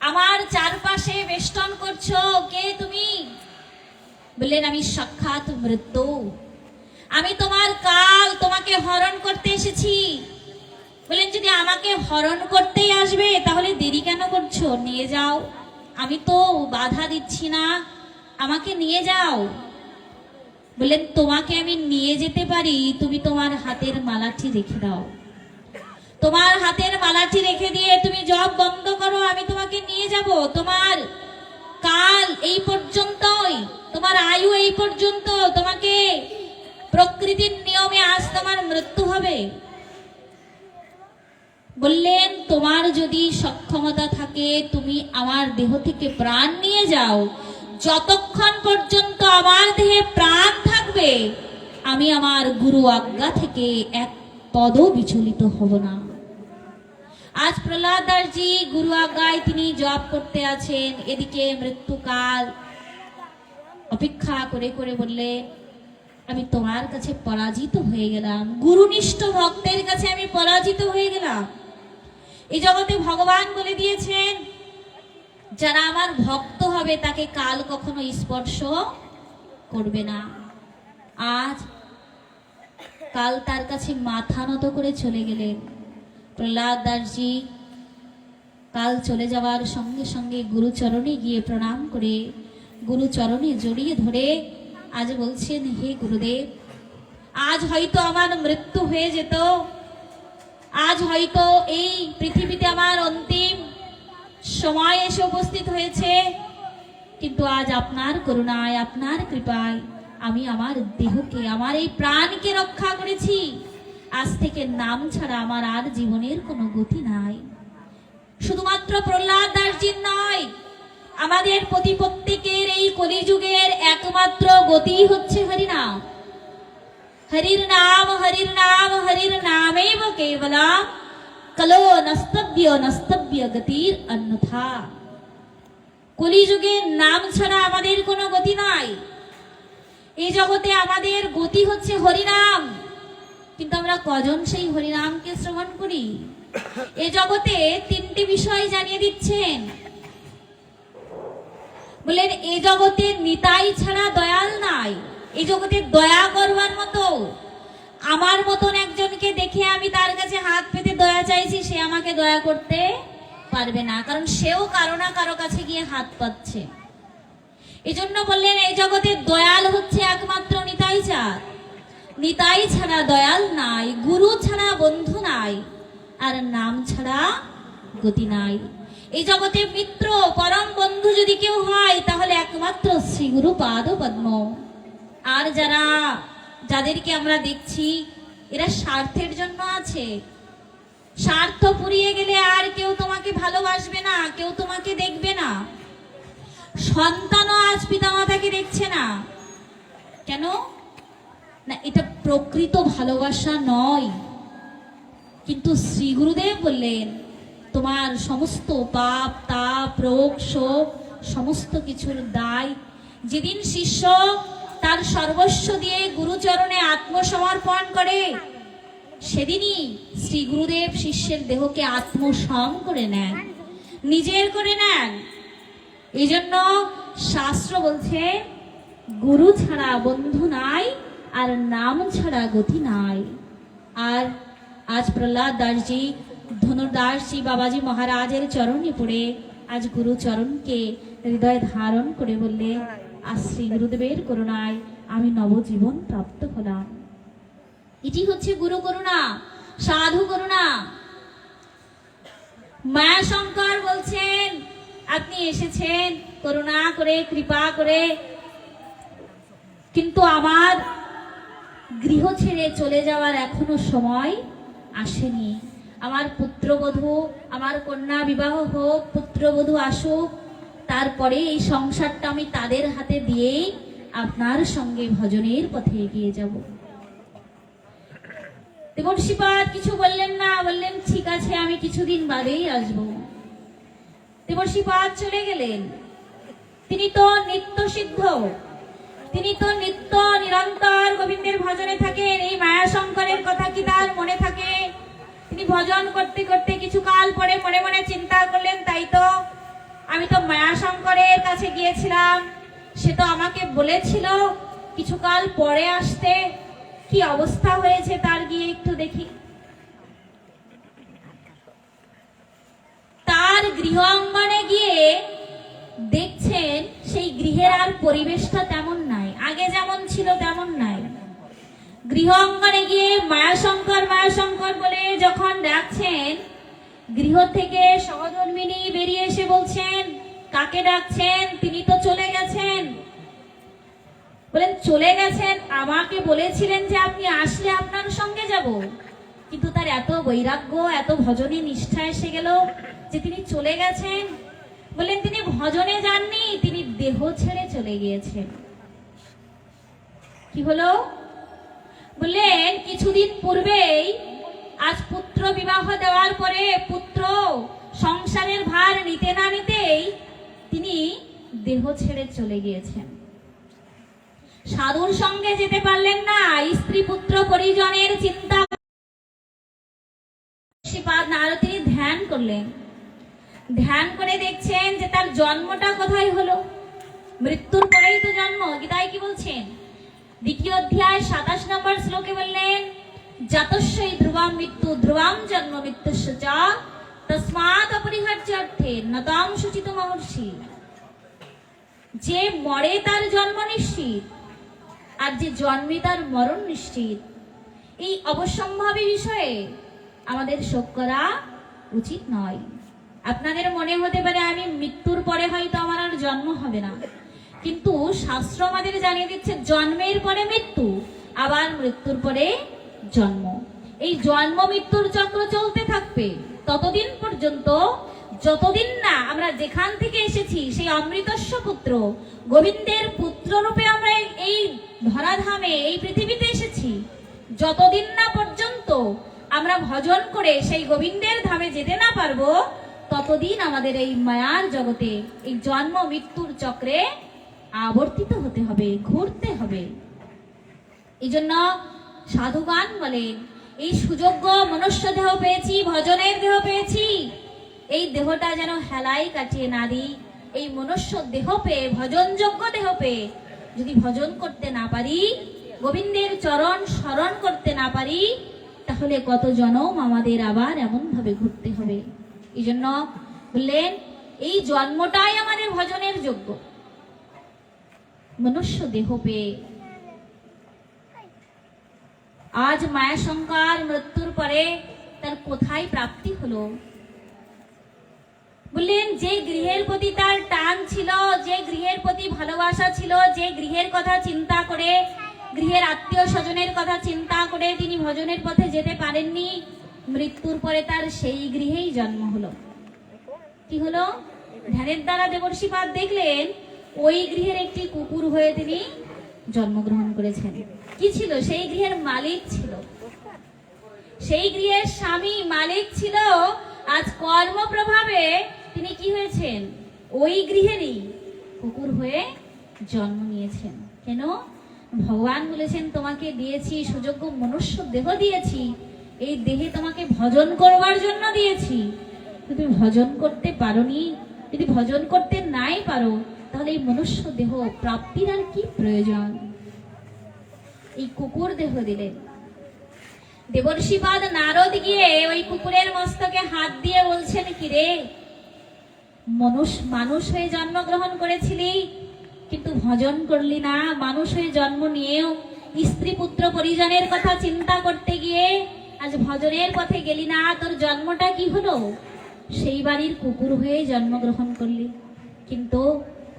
আমার চারপাশে বেষ্টন করছো, কে তুমি? বললেন আমি সাক্ষাৎ মৃত্যু, আমি তোমার কাল, তোমাকে হরণ করতে এসেছি। বললেন যদি আমাকে হরণ করতেই আসবে তাহলে দেরি কেন করছো? নিয়ে যাও, আমি তো বাধা দিচ্ছি না, আমাকে নিয়ে যাও। বললেন তোমাকে আমি নিয়ে যেতে পারি, তুমি তোমার হাতের মালাটি রেখে দাও। তোমার হাতের মালাটি রেখে দিয়ে তুমি জপ বন্ধ করো, আমি তোমাকে নিয়ে যাব। তোমার কাল এই পর্যন্তই, তোমার আয়ু এই পর্যন্ত, তোমাকে প্রকৃতির নিয়মে আজ তোমার মৃত্যু হবে। বললেন তোমার যদি সক্ষমতা থাকে তুমি আমার দেহ থেকে প্রাণ নিয়ে যাও, যতক্ষণ পর্যন্ত আমার দেহে প্রাণ থাকবে আমি আমার গুরু আজ্ঞা থেকে এক পদও বিচলিত হব না। আজ প্রহ্লাদ দাসজি গুরু আজ্ঞায় তিনি জপ করতে আছেন, এদিকে মৃত্যুকাল অপেক্ষা করে করে বললে আমি তোমার কাছে পরাজিত হয়ে গেলাম, গুরুনিষ্ঠ ভক্তের কাছে আমি পরাজিত হয়ে গেলাম। এই জগতে ভগবান বলে দিয়েছেন যারা আমার ভক্ত হবে তাকে কাল কখনো স্পর্শ করবে না। আজ কাল তার কাছে মাথা নত করে চলে গেলেন। প্রহ্লাদ দাসজি কাল চলে যাওয়ার সঙ্গে সঙ্গে গুরুচরণে গিয়ে প্রণাম করে গুরুচরণে জড়িয়ে ধরে আজ বলছেন, হে গুরুদেব, আজ হয়তো আমার মৃত্যু হয়ে যেত, আজ হয়তো এই পৃথিবীতে আমার অন্তিম সময় এসে উপস্থিত হয়েছে, কিন্তু আজ আপনার করুণায় আপনার কৃপায় আমি আমার দেহকে, আমার এই প্রাণকে রক্ষা করেছি। আজ থেকে নাম ছাড়া আমার আর জীবনের কোনো গতি নাই। শুধুমাত্র প্রহ্লাদ দাসজির নয়, আমাদের প্রতি প্রত্যেকের এই কলিযুগের একমাত্র গতি হচ্ছে হরিনাম। হরির নাম হরির নাম হরির নামেব কেবলম কলো নস্তব্য গতির অন্যথা। কলিযুগের নাম ছাড়া আমাদের কোনো গতি নাই। এই জগতে আমাদের গতি হচ্ছে হরিনাম, কিন্তু আমরা কজন সেই হরিনামকে শ্রবণ করি? এই জগতে তিনটি বিষয় জানিয়ে দিচ্ছেন, বললেন এই জগতে নিতাই ছাড়া দয়াল নাই। এই জগতে দয়া করবার মতো, আমার মতন একজনকে দেখে আমি তার কাছে হাত পেতে দয়া চাইছি, সে আমাকে দয়া করতে পারবে না, কারণ সেও কারো না কারো কাছে গিয়ে হাত পাচ্ছে। এই জন্য বললেন এই জগতে দয়াল হচ্ছে একমাত্র নিতাই চাঁদ। নিতাই ছাড়া দয়াল নাই, গুরু ছাড়া বন্ধু নাই, আর নাম ছাড়া গতি নাই। এই জগতে মিত্র পরম বন্ধু যদি কেউ হয় তাহলে একমাত্র শ্রী গুরু পাদ পদ্ম। আর যাদেরকে আমরা দেখছি এরা স্বার্থের জন্য আছে। স্বার্থ পুরিয়ে গেলে আর কেউ তোমাকে ভালোবাসবে না, কেউ তোমাকে দেখবে না। সন্তানও আজ পিতামাতাকে দেখছে না। কেন না? এটা প্রকৃত ভালোবাসা নয়। কিন্তু শ্রী গুরুদেব বললেন তোমার সমস্ত পাপ তাপ রোগ শোক সমস্ত কিছুর দায় যেদিন শিষ্য তার সর্বস্ব দিয়ে গুরুচরণে আত্মসমর্পণ করে, সেদিনই শ্রী গুরুদেব শিষ্যের দেহকে আত্মসম করে নেন, নিজের করে নেন। এই জন্য শাস্ত্র বলছে গুরু ছাড়া বন্ধু নাই, আর নাম ছাড়া গতি নাই। আর আজ প্রহ্লাদ দাসজি ধনুর্দাসজি বাবাজি মহারাজের চরণে পড়ে আজ গুরুচরণকে হৃদয়ে ধারণ করে বললে, আজ শ্রী গুরুদেবের করুণায় আমি নবজীবন প্রাপ্ত হলাম। এটি হচ্ছে গুরু করুণা, সাধু করুণা। মায়াশঙ্কর বলছেন আপনি এসেছেন করুণা করে কৃপা করে, কিন্তু আমার গৃহ ছেড়ে চলে যাওয়ার এখনো সময় আসেনি। আমার পুত্রবধূ, আমার কন্যা বিবাহ হোক, পুত্রবধূ আসুক, তারপরে এই সংসারটা আমি তাদের হাতে দিয়েই আপনার সঙ্গে ভজনের পথে এগিয়ে যাব। দেবর্ষিপাদ কিছু বললেন না, বললেন ঠিক আছে আমি কিছুদিন বাদেই আসব। দেবর্ষিপাদ চলে গেলেন। তিনি তো নিত্য সিদ্ধ, তিনি তো নিত্য নিরন্তর গোবিন্দের ভজনে থাকেন। এই মায়াশঙ্করের কথা কি তার মনে থাকে? তিনি ভজন করতে করতে কিছু কাল পরে মনে মনে চিন্তা করলেন, তাই তো আমি তো মায়াশঙ্করের কাছে গিয়েছিলাম, সে তো আমাকে বলেছিল কিছুকাল পরে আসতে, কি অবস্থা হয়েছে তার গিয়ে একটু দেখি। তার গৃহ অঙ্গনে গিয়ে দেখছেন সেই গৃহের আর পরিবেশটা তেমন নাই, আগে যেমন ছিল তেমন নাই। গৃহ অঙ্গনে গিয়ে মায়াশঙ্কর বলে যখন ডাকছেন, গৃহ থেকে সহধর্মিনী বেরিয়ে এসে বলছেন, কাকে ডাকছেন? তিনি তো চলে গেছেন। বলেন, চলে গেছেন? আমাকে বলেছিলেন যে আপনি আসলে আপনার সঙ্গে যাব। কিন্তু তার এত বৈরাগ্য, এত ভজনে নিষ্ঠা এসে গেল যে তিনি চলে গেছেন। বললেন, তিনি ভজনে যাননি, তিনি দেহ ছেড়ে চলে গিয়েছেন। কি হলো? বললেন, কিছুদিন পূর্বেই আজ পুত্র বিবাহ দেওয়ার পরে পুত্র সংসারের ভার নিতে না নিতেই তিনি দেহ ছেড়ে চলে গিয়েছেন। সাধুর সঙ্গে যেতে পারলেন না, স্ত্রী পুত্র পরিজনের চিন্তা নারদ তিনি ধ্যান করলেন। ধ্যান করে দেখছেন যে তার জন্মটা কোথায় হলো? মৃত্যুর পরেই তো জন্ম। গীতায় কি বলছেন? দ্বিতীয় অধ্যায় 27 নম্বর শ্লোকে বললেন, জাতস্যই ধ্রুবাম মৃত্যু ধ্রুবাম জন্ম মৃত্যুশ্চ চ তস্মাৎ অপরিহার্যার্থে নতাম শুচিত মহর্ষি। যে মরে তার জন্ম নিশ্চিত, আর যে জন্মে তার মরণ নিশ্চিত। এই অবশ্যম্ভাবী বিষয়ে আমাদের শোক করা উচিত নয়। আপনাদের মনে হতে পারে আমি মৃত্যুর পরে হয়তো আমার আর জন্ম হবে না, কিন্তু শাস্ত্র আমাদের জানিয়ে দিচ্ছে জন্মের পরে মৃত্যু, আবার মৃত্যুর পরে জন্ম। এই জন্ম মৃত্যুর চক্র চলতে থাকবে ততদিন পর্যন্ত যতদিন না আমরা যেখান থেকে এসেছি সেই অমৃতস্ব পুত্র গোবিন্দের পুত্র রূপে আমরা এই ধরাধামে এই পৃথিবীতে এসেছি, যতদিন না পর্যন্ত আমরা ভজন করে সেই গোবিন্দের ধামে যেতে না পারবো, ততদিন আমাদের এই মায়ার জগতে এই জন্ম মৃত্যুর চক্রে আবর্তিত হতে হবে, ঘুরতে হবে। এই জন্য সাধুগান বলেন, এই সুযোগ্য মনুষ্য দেহ পেয়েছি, ভজনের দেহ পেয়েছি, এই দেহটা যেন হেলাই কাটিয়ে না দিই। এই মনুষ্য দেহ পেয়ে, ভজনযোগ্য দেহ পেয়ে যদি ভজন করতে না পারি, গোবিন্দের চরণ স্মরণ করতে না পারি, তাহলে কত জনম আমাদের আবার এমন ভাবে ঘুরতে হবে। এই জন্য বললেন, এই জন্মটাই আমাদের ভজনের যোগ্য। মনুষ্য দেহ পেয়ে আজ মায়াশঙ্কর মৃত্যুর পরে তার কোথায় প্রাপ্তি হলো? বললেন, যে গৃহের প্রতি তার টান ছিল, যে গৃহের প্রতি ভালোবাসা ছিল, যে গৃহের কথা চিন্তা করে, গৃহের আত্মীয় স্বজনের কথা চিন্তা করে তিনি ভজনের পথে যেতে পারেননি, মৃত্যুর পরে তার সেই গৃহেই জন্ম হলো। কি হলো? ধ্যানের দ্বারা দেবর্ষিপাদ দেখলেন ওই গৃহের একটি কুকুর হয়ে তিনি জন্মগ্রহণ করেছেন। কি ছিল? সেই গৃহের মালিক ছিল, সেই গৃহের স্বামী মালিক ছিল। আজ কর্ম প্রভাবে তিনি কি হয়েছেন? ওই গৃহেরই কুকুর হয়ে জন্ম নিয়েছেন। কেন? ভগবান বলেছেন, তোমাকে দিয়েছি সুযোগ্য মনুষ্য দেহ দিয়েছি, এই দেহে তোমাকে ভজন করবার জন্য দিয়েছি। তুমি ভজন করতে পারোনি, যদি ভজন করতে নাই পারো, তাহলে এই মনুষ্য দেহ প্রাপ্তির আর কি প্রয়োজন? এই কুকুর দেহ দিলেন। দেবর্ষিপাদ নারদ গিয়ে ওই কুকুরের মস্তকে হাত দিয়ে বলছেন, কিরে, মানুষ হয়ে জন্মগ্রহণ করেছিলি কিন্তু ভজন করলি না। মানুষ হয়ে জন্ম নিয়েও স্ত্রী পুত্র পরিজনের কথা চিন্তা করতে গিয়ে আজ ভজনের পথে গেলি না। তোর জন্মটা কি হলো? সেই বাড়ির কুকুর হয়ে জন্মগ্রহণ করলি, কিন্তু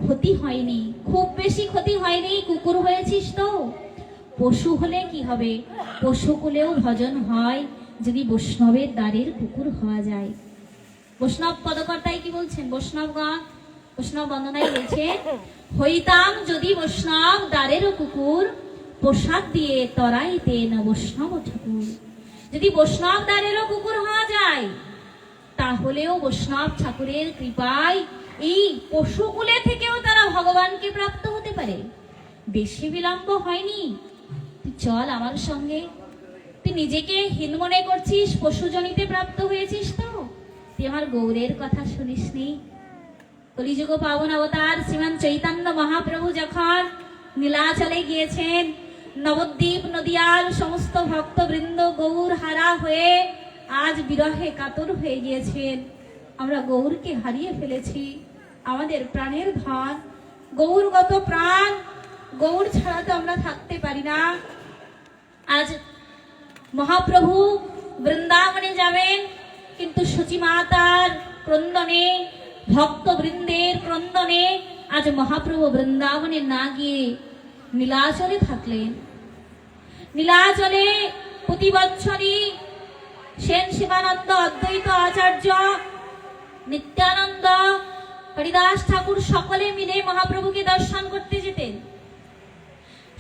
ক্ষতি হয়নি, খুব বেশি ক্ষতি হয়নি। কুকুর হয়েছিস তো। পশু হলে কি হবে? পশুকুলেও ভজন হয় যদি বৈষ্ণবের দ্বারের কুকুর হওয়া যায়। বৈষ্ণব পদকর্তাই কি বলছেন? বৈষ্ণব বন্দনায় বলছে, হইতাম যদি বৈষ্ণব দ্বারেরও কুকুর, প্রসাদ দিয়ে তরাইতে না বৈষ্ণব ঠাকুর। যদি বৈষ্ণব দ্বারেরও কুকুর হওয়া যায়, তাহলেও বৈষ্ণব ঠাকুরের কৃপায় এই পশুকুলে থেকেও তারা ভগবানকে প্রাপ্ত হতে পারে। বেশি বিলম্ব হয়নি। তুই চল আমার সঙ্গে। তুই নিজেকে হীন মনে করছিস, পশুজনিতে প্রাপ্ত হয়েছিস তো? তুই আমার গৌরের কথা শুনিসনি? কলিযুগ পাবন অবতার শ্রীমান চৈতন্য মহাপ্রভু যখন নীলাচলে গিয়েছেন, নবদ্বীপ নদিয়ার সমস্ত ভক্তবৃন্দ গৌর হারা হয়ে আজ বিরহে কাতর হয়ে গিয়েছেন। আমরা গৌরকে হারিয়ে ফেলেছি, আমাদের প্রাণের ধন গৌরগত প্রাণ। গৌর ছাড়া তো আমরা থাকতে পারি না। আজ মহাপ্রভু বৃন্দাবনে যাবেন, কিন্তু সচিমাতার ক্রন্দনে, ভক্তবৃন্দের ক্রন্দনে আজ মহাপ্রভু বৃন্দাবনে না গিয়ে নীলাচলে থাকলেন। নীলাচলে প্রতি বৎসরই সেন শিবানন্দ, অদ্বৈত আচার্য, নিত্যানন্দ, হরিদাস ঠাকুর সকলে মিলে মহাপ্রভুকে দর্শন করতে যেতেন।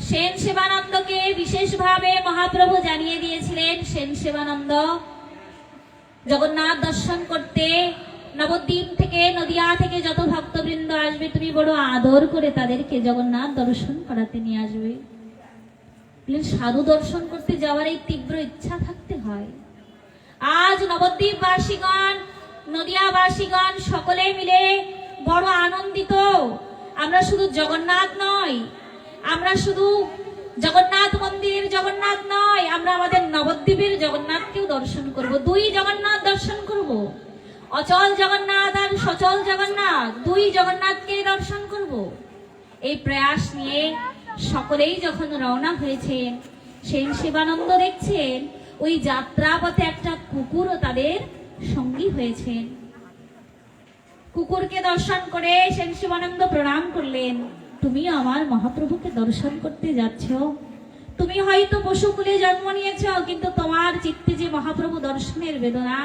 সেন শিবানন্দকে বিশেষভাবে মহাপ্রভু জানিয়ে দিয়েছিলেন, সেন শিবানন্দ জগন্নাথ দর্শন করতে নবদ্বীপ থেকে, নদিয়া থেকে যত ভক্তবৃন্দ আসবে তুমি বড় আদর করে তাদেরকে জগন্নাথ দর্শন করাতে নিয়ে আসবে। সাধু দর্শন করতে যাওয়ার এই তীব্র ইচ্ছা থাকতে হয়। আজ নবদ্বীপ বাসীগণ, নদিয়া বাসীগণ সকলে মিলে বড় আনন্দিত। আমরা শুধু জগন্নাথ নয়, আমরা শুধু জগন্নাথ মন্দিরের জগন্নাথ নয়, আমরা আমাদের নবদ্বীপের জগন্নাথকেও দর্শন করব। দুই জগন্নাথ দর্শন করব, অচল জগন্নাথ আর সচল জগন্নাথ, দুই জগন্নাথকে দর্শন করব। এই প্রয়াস নিয়ে সকলেই যখন রওনা হয়েছেন, সেন শিবানন্দ দেখছেন ওই যাত্রাপথে একটা কুকুরও তাদের সঙ্গী হয়েছেন। কুকুরকে দর্শন করে সেন শিবানন্দ প্রণাম করলেন। তুমি আমার মহাপ্রভুকে দর্শন করতে যাচ্ছ, তুমি হয়তো পশুকুলে জন্ম নিয়েছ, কিন্তু তোমার চিত্তে যে মহাপ্রভু দর্শনের বেদনা,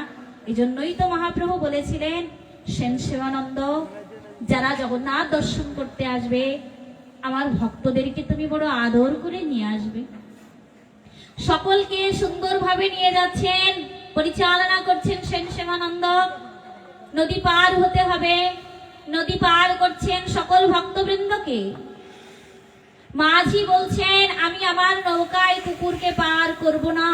এজন্যই তো মহাপ্রভু বলেছিলেন, সেন শিবানন্দ যারা জগন্নাথ দর্শন করতে আসবে আমার ভক্তদেরকে তুমি বড় আদর করে নিয়ে আসবে। সকলকে সুন্দরভাবে নিয়ে যাচ্ছেন, পরিচালনা করছেন সেন শিবানন্দ। নদী পার হতে হবে, নদী পার করছেন সকল ভক্তবৃন্দকে। মাঝি বলছেন, আমি আমার নৌকায় কুকুরকে পার করব না,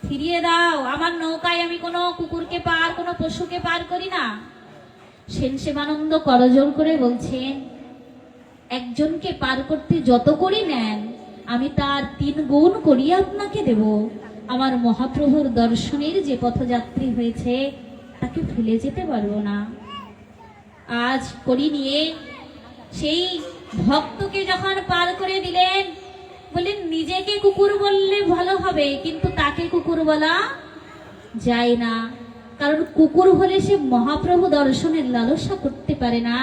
ফিরিয়ে দাও, আমার নৌকায় আমি কোনো কুকুরকে পার, কোনো পশুকে পার করি না। সেন শিবানন্দ করজোড় করে বলছেন, একজনকে পার করতে যত করে নেন আমি তার 3 গুণ করিয়ে আপনাকে দেব। আমার মহাপ্রভুর দর্শনের যে পথযাত্রী হয়েছে তাকে ফেলে যেতে পারবো না। আজ করি নিয়ে সেই ভক্তকে যখন পার করে দিলেন, বললেন নিজেকে কুকুর বললে ভালো হবে, কিন্তু তাকে কুকুর বলা যায় না, কারণ কুকুর হলে সে মহাপ্রভু দর্শনের লালসা করতে পারে না।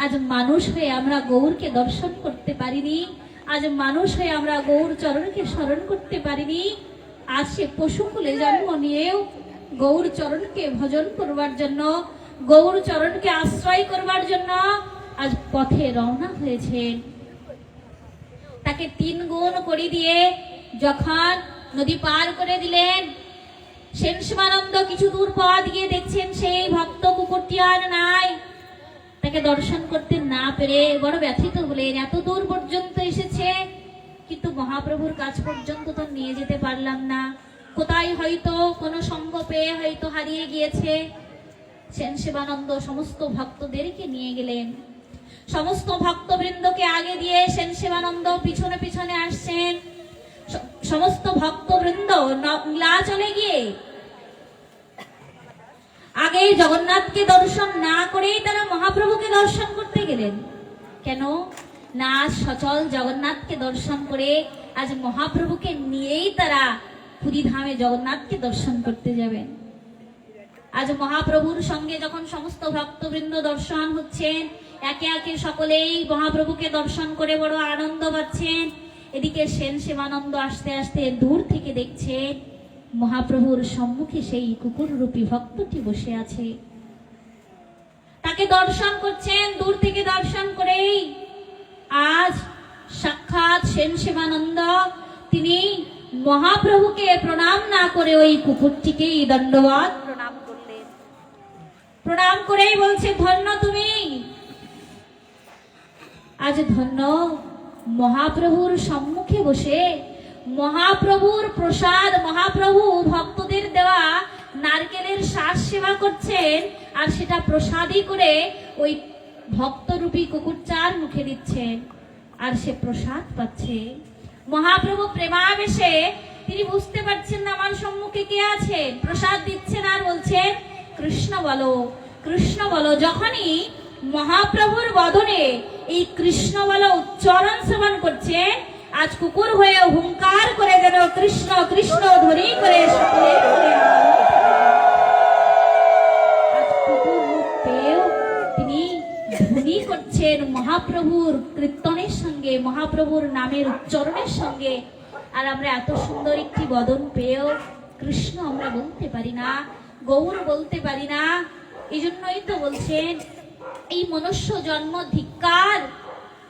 আজ মানুষ হয়ে আমরা গৌরকে দর্শন করতে পারিনি, আজ মানুষ হয়ে আমরা গৌর চরণকে স্মরণ করতে পারিনি। আজ সে পশুকুলে জন্ম নিয়েও গৌর চরণকে ভজন করবার জন্য, গৌর চরণকে আশ্রয় করবার জন্য আজ পথে রওনা হয়েছেন। তাকে 3 গুণ করে দিয়ে যখন নদী পার করে দিলেন, সেন শিবানন্দ কিছু দূর পথ গিয়ে দেখছেন সেই ভক্ত কুকুরটি আর নাই। তাকে দর্শন করতে না পেরে বড় ব্যথিত হলেন। এত দূর পর্যন্ত এসেছে, কিন্তু মহাপ্রভুর কাছ পর্যন্ত তো নিয়ে যেতে পারলাম না, কোথায় হয়তো কোনো সঙ্গ পেয়ে হয়তো হারিয়ে গিয়েছে। সেন শিবানন্দ সমস্ত ভক্তদেরকে নিয়ে গেলেন, সমস্ত ভক্তবৃন্দকে আগে দিয়ে সেন শিবানন্দ পিছনে পিছনে আসছেন। সমস্ত ভক্তবৃন্দ নীলাচলে গিয়ে আগে জগন্নাথকে দর্শন না করেই তারা মহাপ্রভুকে দর্শন করতে গেলেন। কেন না, সচল জগন্নাথকে দর্শন করে আজ মহাপ্রভুকে নিয়েই তারা পুরী ধামে জগন্নাথকে দর্শন করতে যাবেন। আজ মহাপ্রভুর সঙ্গে যখন সমস্ত ভক্তবৃন্দ দর্শন হচ্ছেন, একে একে সকলেই মহাপ্রভুকে দর্শন করে বড় আনন্দ পাচ্ছেন। এদিকে সেন শিবানন্দ আস্তে আস্তে দূর থেকে দেখছে মহাপ্রভুর সম্মুখে সেই কুকুর রূপী ভক্তটি বসে আছে, তাকে দর্শন করছেন। দূর থেকে দর্শন করেই আজ সাক্ষাৎ সেন শিবানন্দ তিনি মহাপ্রভুকে প্রণাম না করে ওই কুকুরটিকেই দণ্ডবত প্রণাম করলেন। প্রণাম করেই বলছে, ধন্য তুমি। আজ ধন্য মহাপ্রভুর সম্মুখে বসে মহাপ্রভুর প্রসাদ, মহাপ্রভু ভক্তদের দেওয়া নারকেলের শ্বাস সেবা করছেন, আর সেটা প্রসাদই করে ওই ভক্তরূপী কুকুরচার মুখে দিচ্ছেন, আর সে প্রসাদ পাচ্ছে। মহাপ্রভু প্রেমাবেশে তিনি বুঝতে পারছেন না আমার সম্মুখে কে আছেন, প্রসাদ দিচ্ছেন আর বলছেন কৃষ্ণ বলো, কৃষ্ণ বলো। যখনই মহাপ্রভুর বদনে এই কৃষ্ণ বলো উচ্চারণ শ্রবণ করছে, আজ কুকুর হয়ে হুঙ্কার করে যেন কৃষ্ণ কৃষ্ণ ধরে নামের উচ্চারণের সঙ্গে, আর আমরা এত সুন্দর একটি বদন পেয়েও কৃষ্ণ আমরা বলতে পারি না, গৌর বলতে পারি না। এই জন্যই তো বলছেন এই মনুষ্য জন্ম ধিক্কার,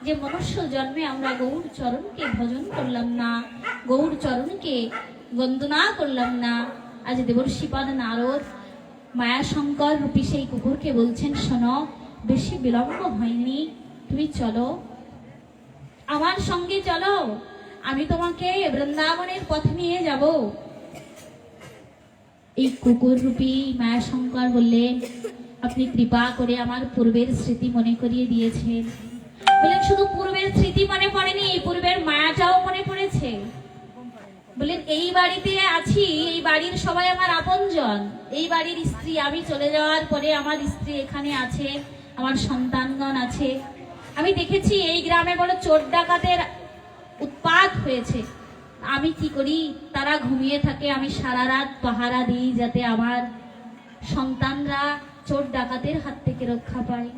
যে মনুষ্য জন্মে আমরা গৌর চরণকে ভজন করলাম না, গৌর চরণকে বন্দনা করলাম না। আজ দেবর্ষিপাদ নারদ মায়াশঙ্কর রূপী সেই কুকুরকে বলছেন, শোনো, বেশি বিলম্ব হয়নি, তুমি চলো, আমার সঙ্গে চলো, আমি তোমাকে বৃন্দাবনের পথে নিয়ে যাব। এই কুকুর রূপী মায়াশঙ্কর বললেন, আপনি কৃপা করে আমার পূর্বের স্মৃতি মনে করিয়ে দিয়েছেন। বললেন, শুধু পূর্বের স্মৃতি মনে পড়েনি, পূর্বের মায়াটাও মনে পড়েছে। বললেন, এই বাড়িতে আছি, এই বাড়ির সবাই আমার আপনজন, এই বাড়ির স্ত্রী, আমি চলে যাওয়ার পরে আমার স্ত্রী এখানে আছে, আমার সন্তানগণ আছে। আমি দেখেছি এই গ্রামে বড় চোর ডাকাতের উৎপাত হয়েছে। আমি কি করি, তারা ঘুমিয়ে থাকে, আমি সারা রাত পাহারা দিই যাতে আমার সন্তানরা চোর ডাকাতের হাত থেকে রক্ষা পায়।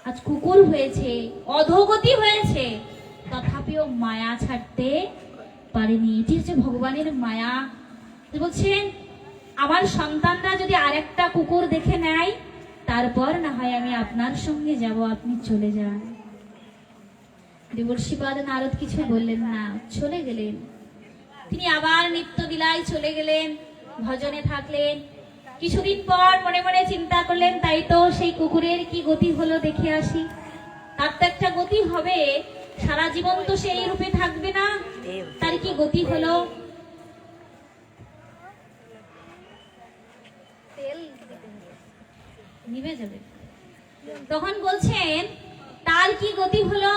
আজ কুকুর হয়েছে, অধোগতি হয়েছে, তথাপিও মায়া ছাড়তে পারেনি। এটি হচ্ছে ভগবানের মায়া। বলছেন, আমার সন্তানরা যদি আরেকটা কুকুর দেখে নেয়, তারপর না হয় আমি আপনার সঙ্গে যাব, আপনি চলে যান। দেবর্ষিপাদ নারদ কিছু বললেন না, চলে গেলেন। তিনি আবার নিত্য লীলায় চলে গেলেন, ভজনে থাকলেন। কিছুদিন পর মনে মনে চিন্তা করলেন, তাই তো সেই কুকুরের কি গতি হলো দেখে আসি। তার তো একটা গতি হবে, সারা জীবন তো সেই রূপে থাকবে না, তার কি গতি হলো। নিভে যাবে। তখন বলছেন, তার কি গতি হলো।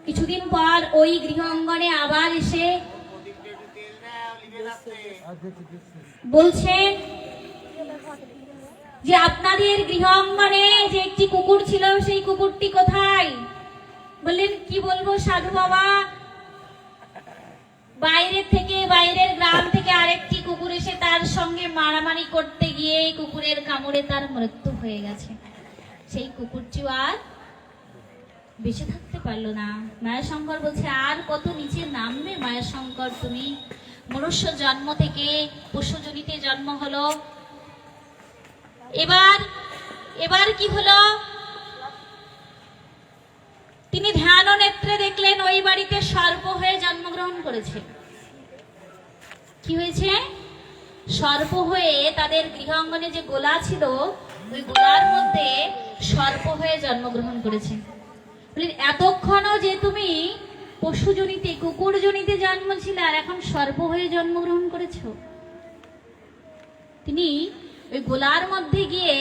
কিছুদিন পর ওই গৃহ অঙ্গনে আবার এসে বলছেন যে, আপনাদের গৃহ অঙ্গনে যে একটি কুকুর ছিল, সেই কুকুরটি কোথায়? বললেন, কি বলবো সাধু বাবা, বাইরের গ্রাম থেকে আরেকটি কুকুর এসে তার সঙ্গে মারামারি করতে গিয়ে কুকুরের কামড়ে তার মৃত্যু হয়ে গেছে। সেই কুকুরটি আর বেঁচে থাকতে পারলো না। মায়াশঙ্কর বলছে, আর কত নিচে নামবে মায়াশঙ্কর তুমি? মনুষ্য জন্ম থেকে পশুজনিতে জন্ম হলো, এবার কি হলো? তিনি ধ্যান ও নেত্রে দেখলেন ওই বাড়িতে সর্প হয়ে জন্মগ্রহণ করেছে। কি হয়েছে? সর্প হয়ে তাদের গৃহাঙ্গনে যে গোলা ছিল, ওই গোলার মধ্যে সর্প হয়ে জন্মগ্রহণ করেছে। বলেন, এতক্ষণও যে তুমি পশুজনিতে, কুকুর জনিতে জন্ম ছিল, আর এখন সর্প হয়ে জন্মগ্রহণ করেছো। তিনি ওই গোলার মধ্যে গিয়ে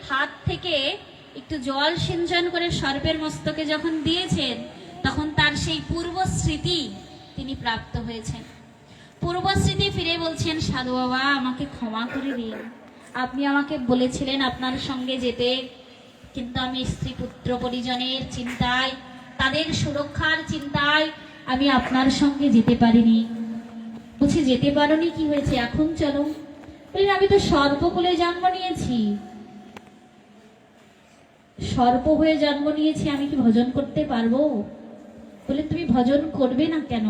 হাত থেকে একটু জল সিঞ্চন করে সর্পের মস্তকে যখন দিয়েছেন, তখন তার সেই পূর্ব স্মৃতি তিনি প্রাপ্ত হয়েছেন। পূর্ব স্মৃতি ফিরে বলছেন, সাধু বাবা, আমাকে ক্ষমা করে দিন। আপনি আমাকে বলেছিলেন আপনার সঙ্গে যেতে, কিন্তু আমি স্ত্রী পুত্র পরিজনের চিন্তায়, তাদের সুরক্ষার চিন্তায় আমি আপনার সঙ্গে যেতে পারিনি। বলছি, যেতে পারোনি, কি হয়েছে, এখন চলো। বললেন, আমি তো সর্পকুলে জন্ম নিয়েছি, সর্প হয়ে জন্ম নিয়েছি, আমি কি ভজন করতে পারবো? বলে, তুমি ভজন করবে না কেন?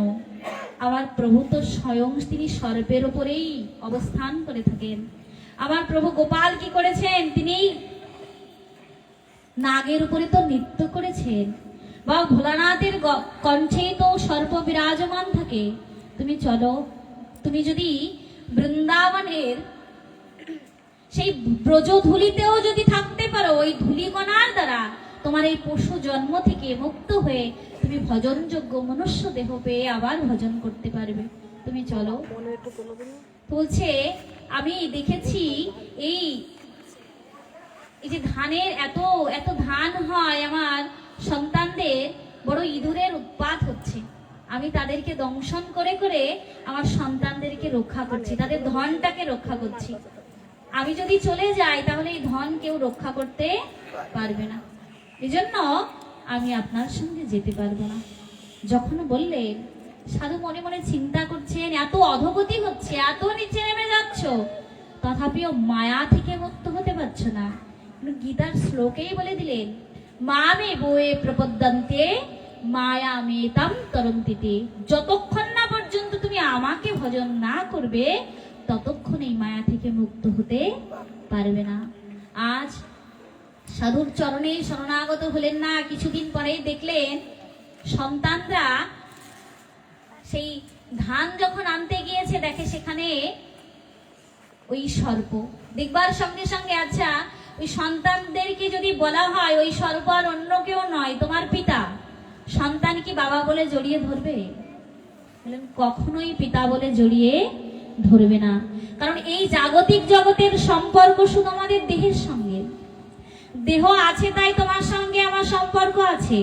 আমার প্রভু তো স্বয়ং তিনি সর্পের উপরেই অবস্থান করে থাকেন। আমার প্রভু গোপাল কি করেছেন? তিনি নাগের উপরে তো নৃত্য করেছেন, বা ভোলানাথের কণ্ঠে তো সর্প বিরাজমান থাকে। তুমি চলো, তুমি যদি বৃন্দাবনের সেই ব্রজধূলিতেও যদি থাকতে পারো, ওই ধূলিকণার দ্বারা তোমার এই পশু জন্ম থেকে মুক্ত হয়ে তুমি ভজনযোগ্য মনুষ্য দেহ পেয়ে আবার ভজন করতে পারবে। তুমি চলো। বলছে, আমি দেখেছি এই যে ধানের এত এত ধান হয়, আমার সন্তানদের বড় ইঁদুরের উৎপাত হচ্ছে। আমি তাদেরকে দংশন করে করে আমার সন্তানদেরকে রক্ষা করছি, তাদের ধনটাকে রক্ষা করছি। আমি যদি চলে যাই তাহলে এই ধন কেউ রক্ষা করতে পারবে না, এজন্য আমি আপনার সঙ্গে যেতে পারবো না। যখন বললেন, সাধু মনে মনে চিন্তা করছেন, এত অধোগতি হচ্ছে, এত নিচে নেমে যাচ্ছ, তথাপিও মায়া থেকে মুক্ত হতে পারছো না। গীতার শ্লোকেই বলে দিলেন, মামে বয়ে প্রপদ্যন্তে মায়া মেতাম তরন্তিতে, যতক্ষণ না পর্যন্ত তুমি আমাকে ভজন না করবে ততক্ষণ এই মায়া থেকে মুক্ত হতে পারবে না। আজ সাধুর চরণে শরণাগত হলেন না, কিছুদিন পরেই দেখলেন সন্তানরা সেই ধান যখন আনতে গিয়েছে দেখে সেখানে ওই সর্প। দেখবার সঙ্গে সঙ্গে আচ্ছা ওই সন্তানদেরকে যদি বলা হয় ওই সর্প আর অন্য কেউ নয় তোমার পিতা, সন্তান কি বাবা বলে জড়িয়ে ধরবে? বললেন কখনোই পিতা বলে জড়িয়ে ধরবে না। কারণ এই জাগতিক জগতের সম্পর্ক শুধু আমাদের দেহের সঙ্গে। দেহ আছে তাই তোমার সঙ্গে আমার সম্পর্ক আছে,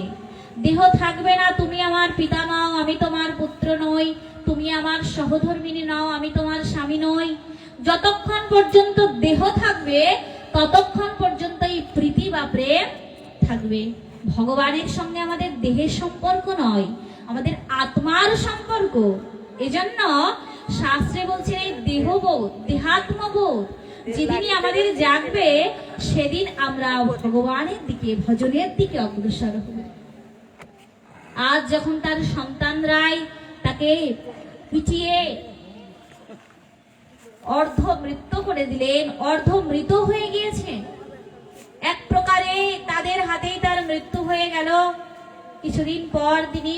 দেহ থাকবে না তুমি আমার পিতা নও, আমি তোমার পুত্র নই, তুমি আমার সহধর্মিণী নও, আমি তোমার স্বামী নই। যতক্ষণ পর্যন্ত দেহ থাকবে ততক্ষণ পর্যন্ত এই প্রীতি বা প্রেম থাকবে। ভগবানের সঙ্গে আমাদের দেহের সম্পর্ক নয়, আমাদের আত্মার সম্পর্ক। এজন্য শাস্ত্রে বলছে এই দেহবোধ, দেহাত্মবোধ যেদিনই আমাদের জাগবে সেদিন আমরা ভগবানের দিকে, ভজনের দিকে অগ্রসর হব। আজ যখন তার সন্তানরাই তাকে পিটিয়ে অর্ধ মৃত্যু করে দিলেন, অর্ধ মৃত হয়ে গিয়েছে, এক প্রকারে তাদের হাতেই তার মৃত্যু হয়ে গেল। কিছুদিন পর তিনি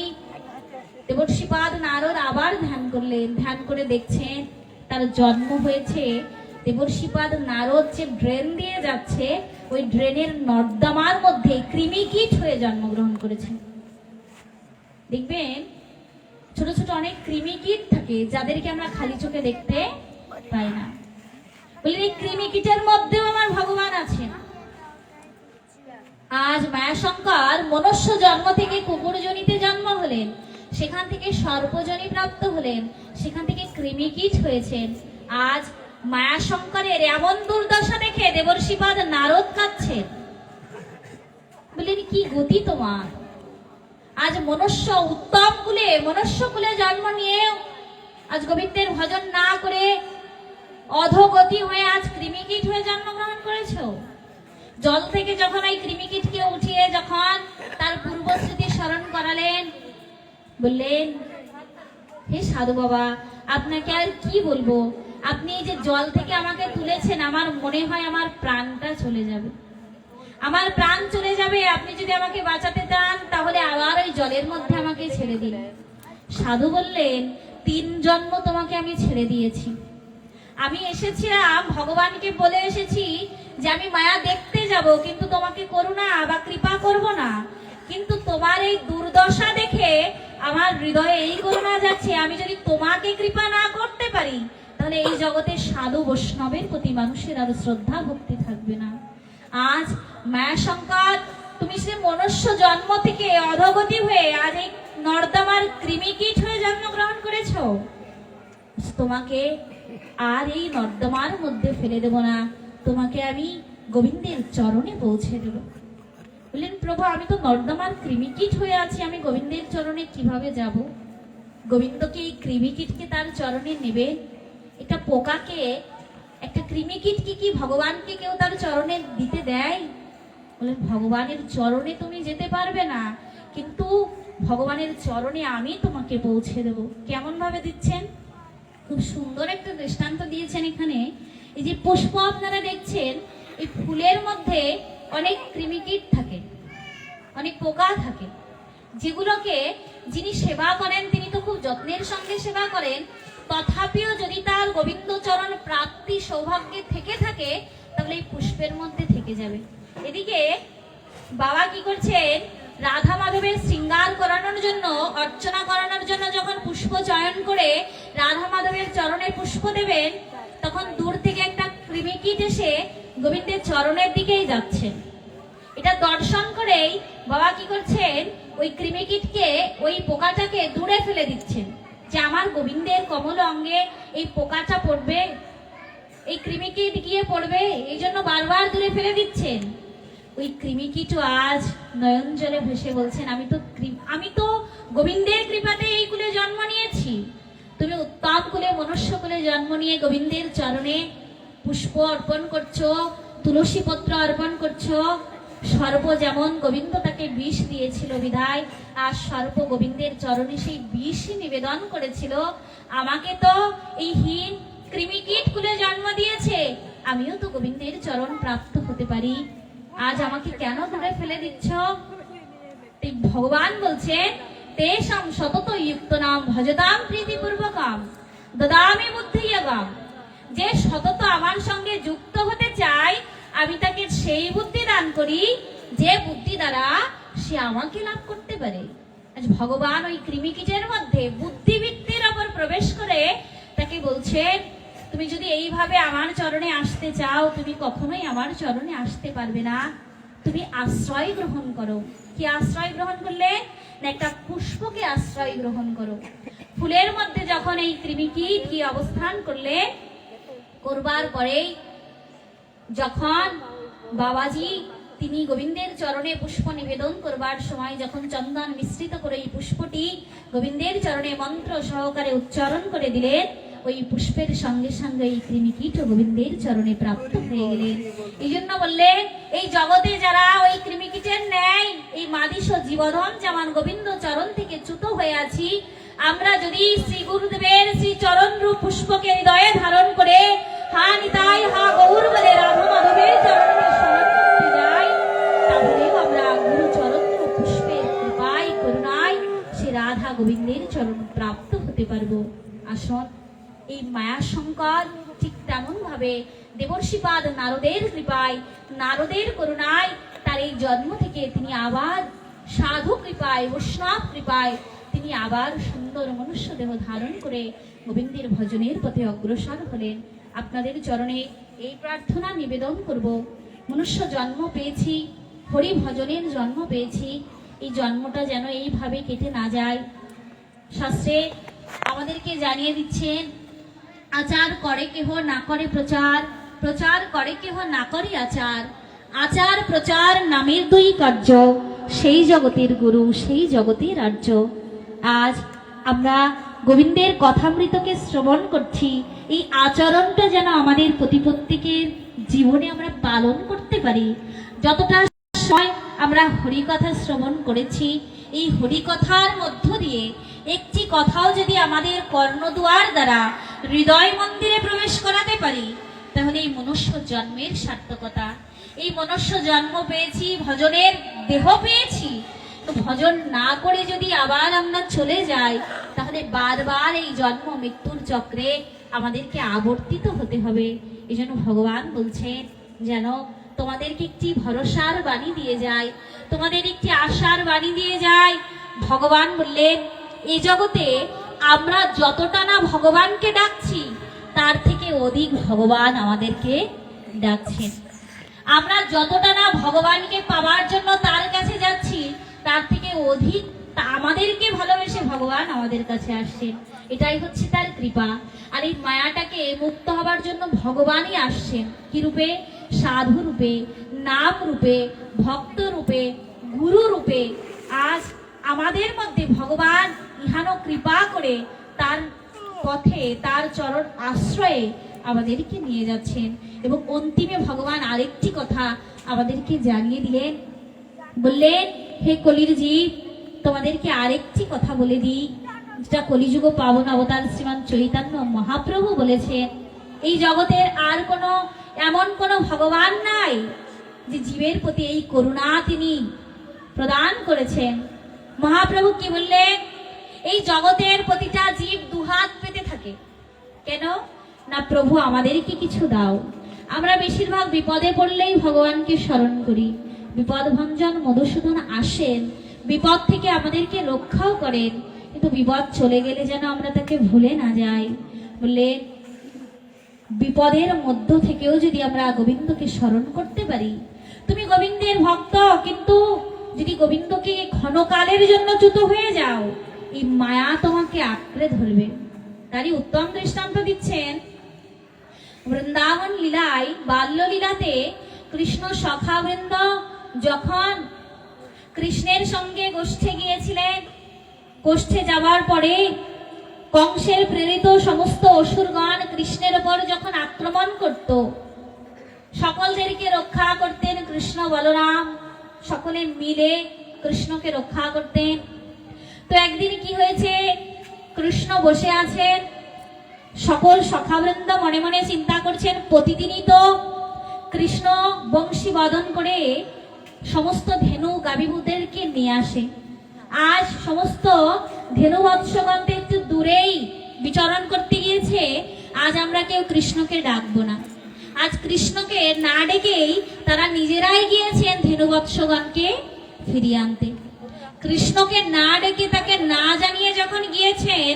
দেবর্ষিপাদ নারদ আবার ধ্যান করলেন, ধ্যান করে দেখছেন তার জন্ম হয়েছে। দেবর্ষিপাদ নারদ যে ড্রেন দিয়ে যাচ্ছে ওই ড্রেনের নর্দমার মধ্যে কৃমিকীট হয়ে জন্মগ্রহণ করেছে। দেখবেন ছোট ছোট অনেক কৃমিকীট থাকে যাদেরকে আমরা খালি চোখে দেখতে পাই না। বলে এই কৃমিকীটের মধ্যেও আমার ভগবান আছেন। আজ মায়াশঙ্কর মনুষ্য জন্ম থেকে কুকুরজনিতে জন্ম হলেন, সেখান থেকে সর্পজনী প্রাপ্ত হলেন, সেখান থেকে কৃমিকীট হয়েছেন। আজ মায়াশঙ্করের এমন দুর্দশা দেখে দেবর্ষিপাদ নারদ কাঁদছেন, বললেন কি গতি তোমার? আজ মনুষ্য উত্তম কুলে, মনুষ্য কুলে জন্ম নিয়েও আজ গোবিন্দের ভজন না করে অধোগতি হয়ে আজ কৃমিকীট হয়ে জন্মগ্রহণ করেছো। জল থেকে যখন এই কৃমিকীটকে উঠিয়ে যখন তার পূর্বস্মৃতি স্মরণ করালেন, বললেন হে সাধু বাবা আপনাকে আর কি বলবো, আপনি এই যে জল থেকে আমাকে তুলেছেন আমার মনে হয় আমার প্রাণটা চলে যাবে, আমার প্রাণ চলে যাবে। আপনি যদি আমাকে বাঁচাতে চান তাহলে আবার ওই জলের মধ্যে আমাকে ছেড়ে দিন। সাধু বললেন 3 জন্ম তোমাকে আমি ছেড়ে দিয়েছি, আমি এসেছিলাম ভগবানকে বলে এসেছি যে আমি মায়া দেখতে যাব কিন্তু তোমাকে করুণা বা কৃপা করব না, কিন্তু তোমার এই দুর্দশা দেখে আমার হৃদয়ে এই করুণা যাচ্ছে, আমি যদি তোমাকে কৃপা না করতে পারি তাহলে এই জগতে সাধু বৈষ্ণবের প্রতি মানুষের আর শ্রদ্ধা ভক্তি থাকবে না। আজ মায়াশঙ্কর তুমি সে মনুষ্য জন্ম থেকে অধগতি হয়ে আজ এই নর্দমার কৃমিকীট হয়ে জন্মগ্রহণ করেছো, তোমাকে আর এই নর্দমার মধ্যে ফেলে দেব না, তোমাকে আমি গোবিন্দের চরণে পৌঁছে দেব। বললেন প্রভু আমি তো নর্দমার কৃমিকীট হয়ে আছি, আমি গোবিন্দের চরণে কিভাবে যাব? গোবিন্দকে এই কৃমিকীটকে তার চরণে নেবেন? একটা পোকাকে, একটা কৃমিকীটকে কি ভগবানকে কেউ তার চরণে দিতে দেয়? বললেন ভগবানের চরণে তুমি যেতে পারবে না, কিন্তু ভগবানের চরণে আমি তোমাকে পৌঁছে দেব। কেমন ভাবে দিচ্ছেন? খুব সুন্দর একটা দৃষ্টান্ত দিয়েছেন এখানে। এই যে পুষ্প আপনারা দেখছেন, এই ফুলের মধ্যে অনেক কৃমিকীট থাকে, অনেক পোকা থাকে, যেগুলোকে যিনি সেবা করেন তিনি তো খুব যত্নের সঙ্গে সেবা করেন, তথাপিও যদি তার গোবিন্দ চরণ প্রাপ্তি সৌভাগ্যে থেকে থাকে তাহলে এই পুষ্পের মধ্যে থেকে যাবে। এদিকে বাবা কি করছেন, রাধা মাধবের শৃঙ্গার করানোর জন্য, অর্চনা করানোর জন্য যখন পুষ্প চয়ন করে রাধা মাধবের চরণে পুষ্প দেবেন তখন দূর থেকে একটা কৃমিকীট এসে গোবিন্দের চরণের দিকেই যাচ্ছে। এটা দর্শন করেই বাবা কি করছেন, ওই কৃমিকীটকে, ওই পোকাটাকে দূরে ফেলে দিচ্ছেন, যে আমার গোবিন্দের কমল অঙ্গে এই পোকাটা পড়বে, এই কৃমিকীট গিয়ে পড়বে, এই জন্য বারবার দূরে ফেলে দিচ্ছেন। ওই কৃমিকীটও আজ নয়ন জলে ভেসে বলছেন আমি তো গোবিন্দের কৃপাতে এই কুলে জন্ম নিয়েছি, তুমি উত্তম কুলে মনুষ্য কুলে জন্ম নিয়ে গোবিন্দের চরণে পুষ্প অর্পণ করছো, তুলসী পত্র অর্পণ করছো, সর্প যেমন গোবিন্দ তাকে বিষ দিয়েছিল বিধায়, আর সর্প গোবিন্দের চরণে সেই বিষই নিবেদন করেছিল, আমাকে তো এই হীন কৃমিকীট কুলে জন্ম দিয়েছে, আমিও তো গোবিন্দের চরণ প্রাপ্ত হতে পারি, আজ আমাকে কেন দূরে ফেলে দিচ্ছ? ভগবান বলছেন, তেষাম সতত যুক্ত নাম ভজতাম প্রীতিপূর্বকাম দদামি বুদ্ধিয়গাম। যে সতত আমার সঙ্গে যুক্ত হতে চায়, আমি তাকে সেই বুদ্ধি দান করি যে বুদ্ধি দ্বারা সে আমাকে লাভ করতে পারে। আজ ভগবান ওই কৃমিকীটের মধ্যে বুদ্ধিবৃত্তির ওপর প্রবেশ করে তাকে বলছে, তুমি যদি এইভাবে আমার চরণে আসতে চাও, তুমি কখনোই আমার চরণে আসতে পারবে না, তুমি আশ্রয় গ্রহণ করো। কি আশ্রয় গ্রহণ করলে? না, একটা পুষ্পকে আশ্রয় গ্রহণ করো। ফুলের মধ্যে যখন এই কৃমিকীট কি অবস্থান করলে, করবার পরেই যখন বাবাজি তিনি গোবিন্দের চরণে পুষ্প নিবেদন করবার সময় যখন চন্দন মিশ্রিত করে এই পুষ্পটি গোবিন্দের চরণে মন্ত্র সহকারে উচ্চারণ করে দিলেন, ওই পুষ্পের সঙ্গে সঙ্গে এই কৃমিকীট গোবিন্দের চরণে প্রাপ্ত হয়ে গেলেন। এই জন্য বললেন, এই জগতে যারা ওই কৃমিকীটের ন্যায় এই মাদিস জীবধন যেমন গোবিন্দ চরণ থেকে চ্যুত হয়ে আছি, আমরা যদি শ্রী গুরুদেবের শ্রী চরণ রূপ পুষ্পকে হৃদয়ে ধারণ করে হা নিতাই হা গৌর বলে রাধা মাধবের চরণে শরণ করতে যাই, তাহলেও আমরা গুরু চরণ রূপ পুষ্পের কৃপায় করুণায় সে রাধা গোবিন্দের চরণ প্রাপ্ত হতে পারবো। আসুন, এই মায়া শঙ্কর ঠিক তেমন ভাবে দেবর্ষিপাদ নারদের কৃপায়, নারদের করুণায় তার এই জন্ম থেকে তিনি আবার সাধু কৃপায়, বৈষ্ণব কৃপায় তিনি আবার সুন্দর মনুষ্য দেহ ধারণ করে গোবিন্দের ভজনের পথে অগ্রসর হলেন। আপনাদের চরণে এই প্রার্থনা নিবেদন করব, মনুষ্য জন্ম পেয়েছি, হরি ভজনের জন্ম পেয়েছি, এই জন্মটা যেন এইভাবে কেটে না যায়। শাস্ত্রে আমাদেরকে জানিয়ে দিচ্ছেন, আচার করে কেহ না করে প্রচার, প্রচার করে কেহ না করে আচার, আচার প্রচার নামের দুই কার্য, সেই জগতের গুরু সেই জগতের রাজ্য। আজ আমরা গোবিন্দের কথামৃতকে শ্রবণ করছি, এই আচরণটা যেন আমাদের প্রত্যেকের জীবনে আমরা পালন করতে পারি। যতটা সময় আমরা হরিকথা শ্রবণ করেছি, এই হরিকথার মধ্য দিয়ে একটি কথাও যদি আমাদের কর্ণদুয়ার দ্বারা হৃদয় মন্দিরে প্রবেশ করাতে পারি, তাহলে এই মনুষ্য জন্মের সার্থকতা। এই মনুষ্য জন্ম পেয়েছি, ভজনের দেহ পেয়েছি, তো ভজন না করে যদি আবার আমরা চলে যাই, তাহলে বারবার এই জন্ম মৃত্যুর চক্রে আমাদেরকে আবর্তিত হতে হবে। এই জন্য ভগবান বলছেন, যেন তোমাদেরকে একটি ভরসার বাণী দিয়ে যায়, তোমাদের একটি আশার বাণী দিয়ে যায়। ভগবান বললেন, এই জগতে আমরা যতটা না ভগবানকে ডাকছি, তার থেকে অধিক ভগবান আমাদেরকে ডাকছেন। আমরা যতটা না ভগবানকে পাওয়ার জন্য তার কাছে যাচ্ছি, তার থেকে অধিক আমাদেরকে ভালোবেসে ভগবান আমাদের কাছে আসছেন। এটাই হচ্ছে তার কৃপা। আর এই মায়াটাকে মুক্ত হবার জন্য ভগবানই আসছেন। কি রূপে? সাধু রূপে, নাম রূপে, ভক্ত রূপে, গুরু রূপে। আজ আমাদের মধ্যে ভগবান ইহানো কৃপা করে তার পথে, তার চরণ আশ্রয়ে আমাদেরকে নিয়ে যাচ্ছেন। এবং অন্তিমে ভগবান আরেকটি কথা আমাদেরকে জানিয়ে দিলেন, বললেন, হে কলির জীব, তোমাদেরকে আরেকটি কথা বলে দিই, যেটা কলিযুগ পাবন অবতার শ্রীমান চৈতন্য মহাপ্রভু বলেছেন। এই জগতের আর কোনো এমন কোনো ভগবান নাই যে জীবের প্রতি এই করুণা তিনি প্রদান করেছেন। মহাপ্রভু কি বললেন? এই জগতের প্রতিটা জীব দুহাত পেতে থাকে। কেন না, প্রভু আমাদেরকে কিছু দাও। আমরা বেশিরভাগ বিপদে পড়লেই ভগবানকে স্মরণ করি। বিপদ ভঞ্জন মধুসূদন আসেন, বিপদ থেকে আমাদেরকে রক্ষাও করেন, কিন্তু বিপদ চলে গেলে যেন আমরা তাকে ভুলে না যাই। বললে, বিপদের মধ্য থেকেও যদি আমরা গোবিন্দকে স্মরণ করতে পারি, তুমি গোবিন্দের ভক্ত, কিন্তু যদি গোবিন্দকে ক্ষণকালের জন্য চ্যুত হয়ে যাও, এই মায়া তোমাকে আঁকড়ে ধরবে। তারই উত্তম দৃষ্টান্ত দিচ্ছেন বৃন্দাবন লীলায়, বাল্য লীলাতে কৃষ্ণ সখাবৃন্দ যখন কৃষ্ণের সঙ্গে গোষ্ঠে গিয়েছিলেন, গোষ্ঠে যাওয়ার পরে কংসের প্রেরিত সমস্ত অসুরগণ কৃষ্ণের উপর যখন আক্রমণ করত, সকলদেরকে রক্ষা করতেন কৃষ্ণ বলরাম। সকলে মিলে কৃষ্ণকে রক্ষা করতেন। তো একদিন কি হয়েছে, কৃষ্ণ বসে আছেন, সকল সখাবৃন্দ মনে মনে চিন্তা করছেন, প্রতিদিনই তো কৃষ্ণ বংশী বাদন করে সমস্ত ধেনু গাভীভূতদেরকে নিয়ে আসে। আজ সমস্ত ধেনু বৎসগণকে একটু দূরেই বিচরণ করতে গিয়েছে, আজ আমরা কেউ কৃষ্ণকে ডাকবো না। আজ কৃষ্ণকে না ডেকেই তারা নিজেরাই গিয়েছেন ধেনু বৎসগণকে ফিরিয়ে আনতে। কৃষ্ণকে না ডেকে তাকে না জানিয়ে যখন গিয়েছেন,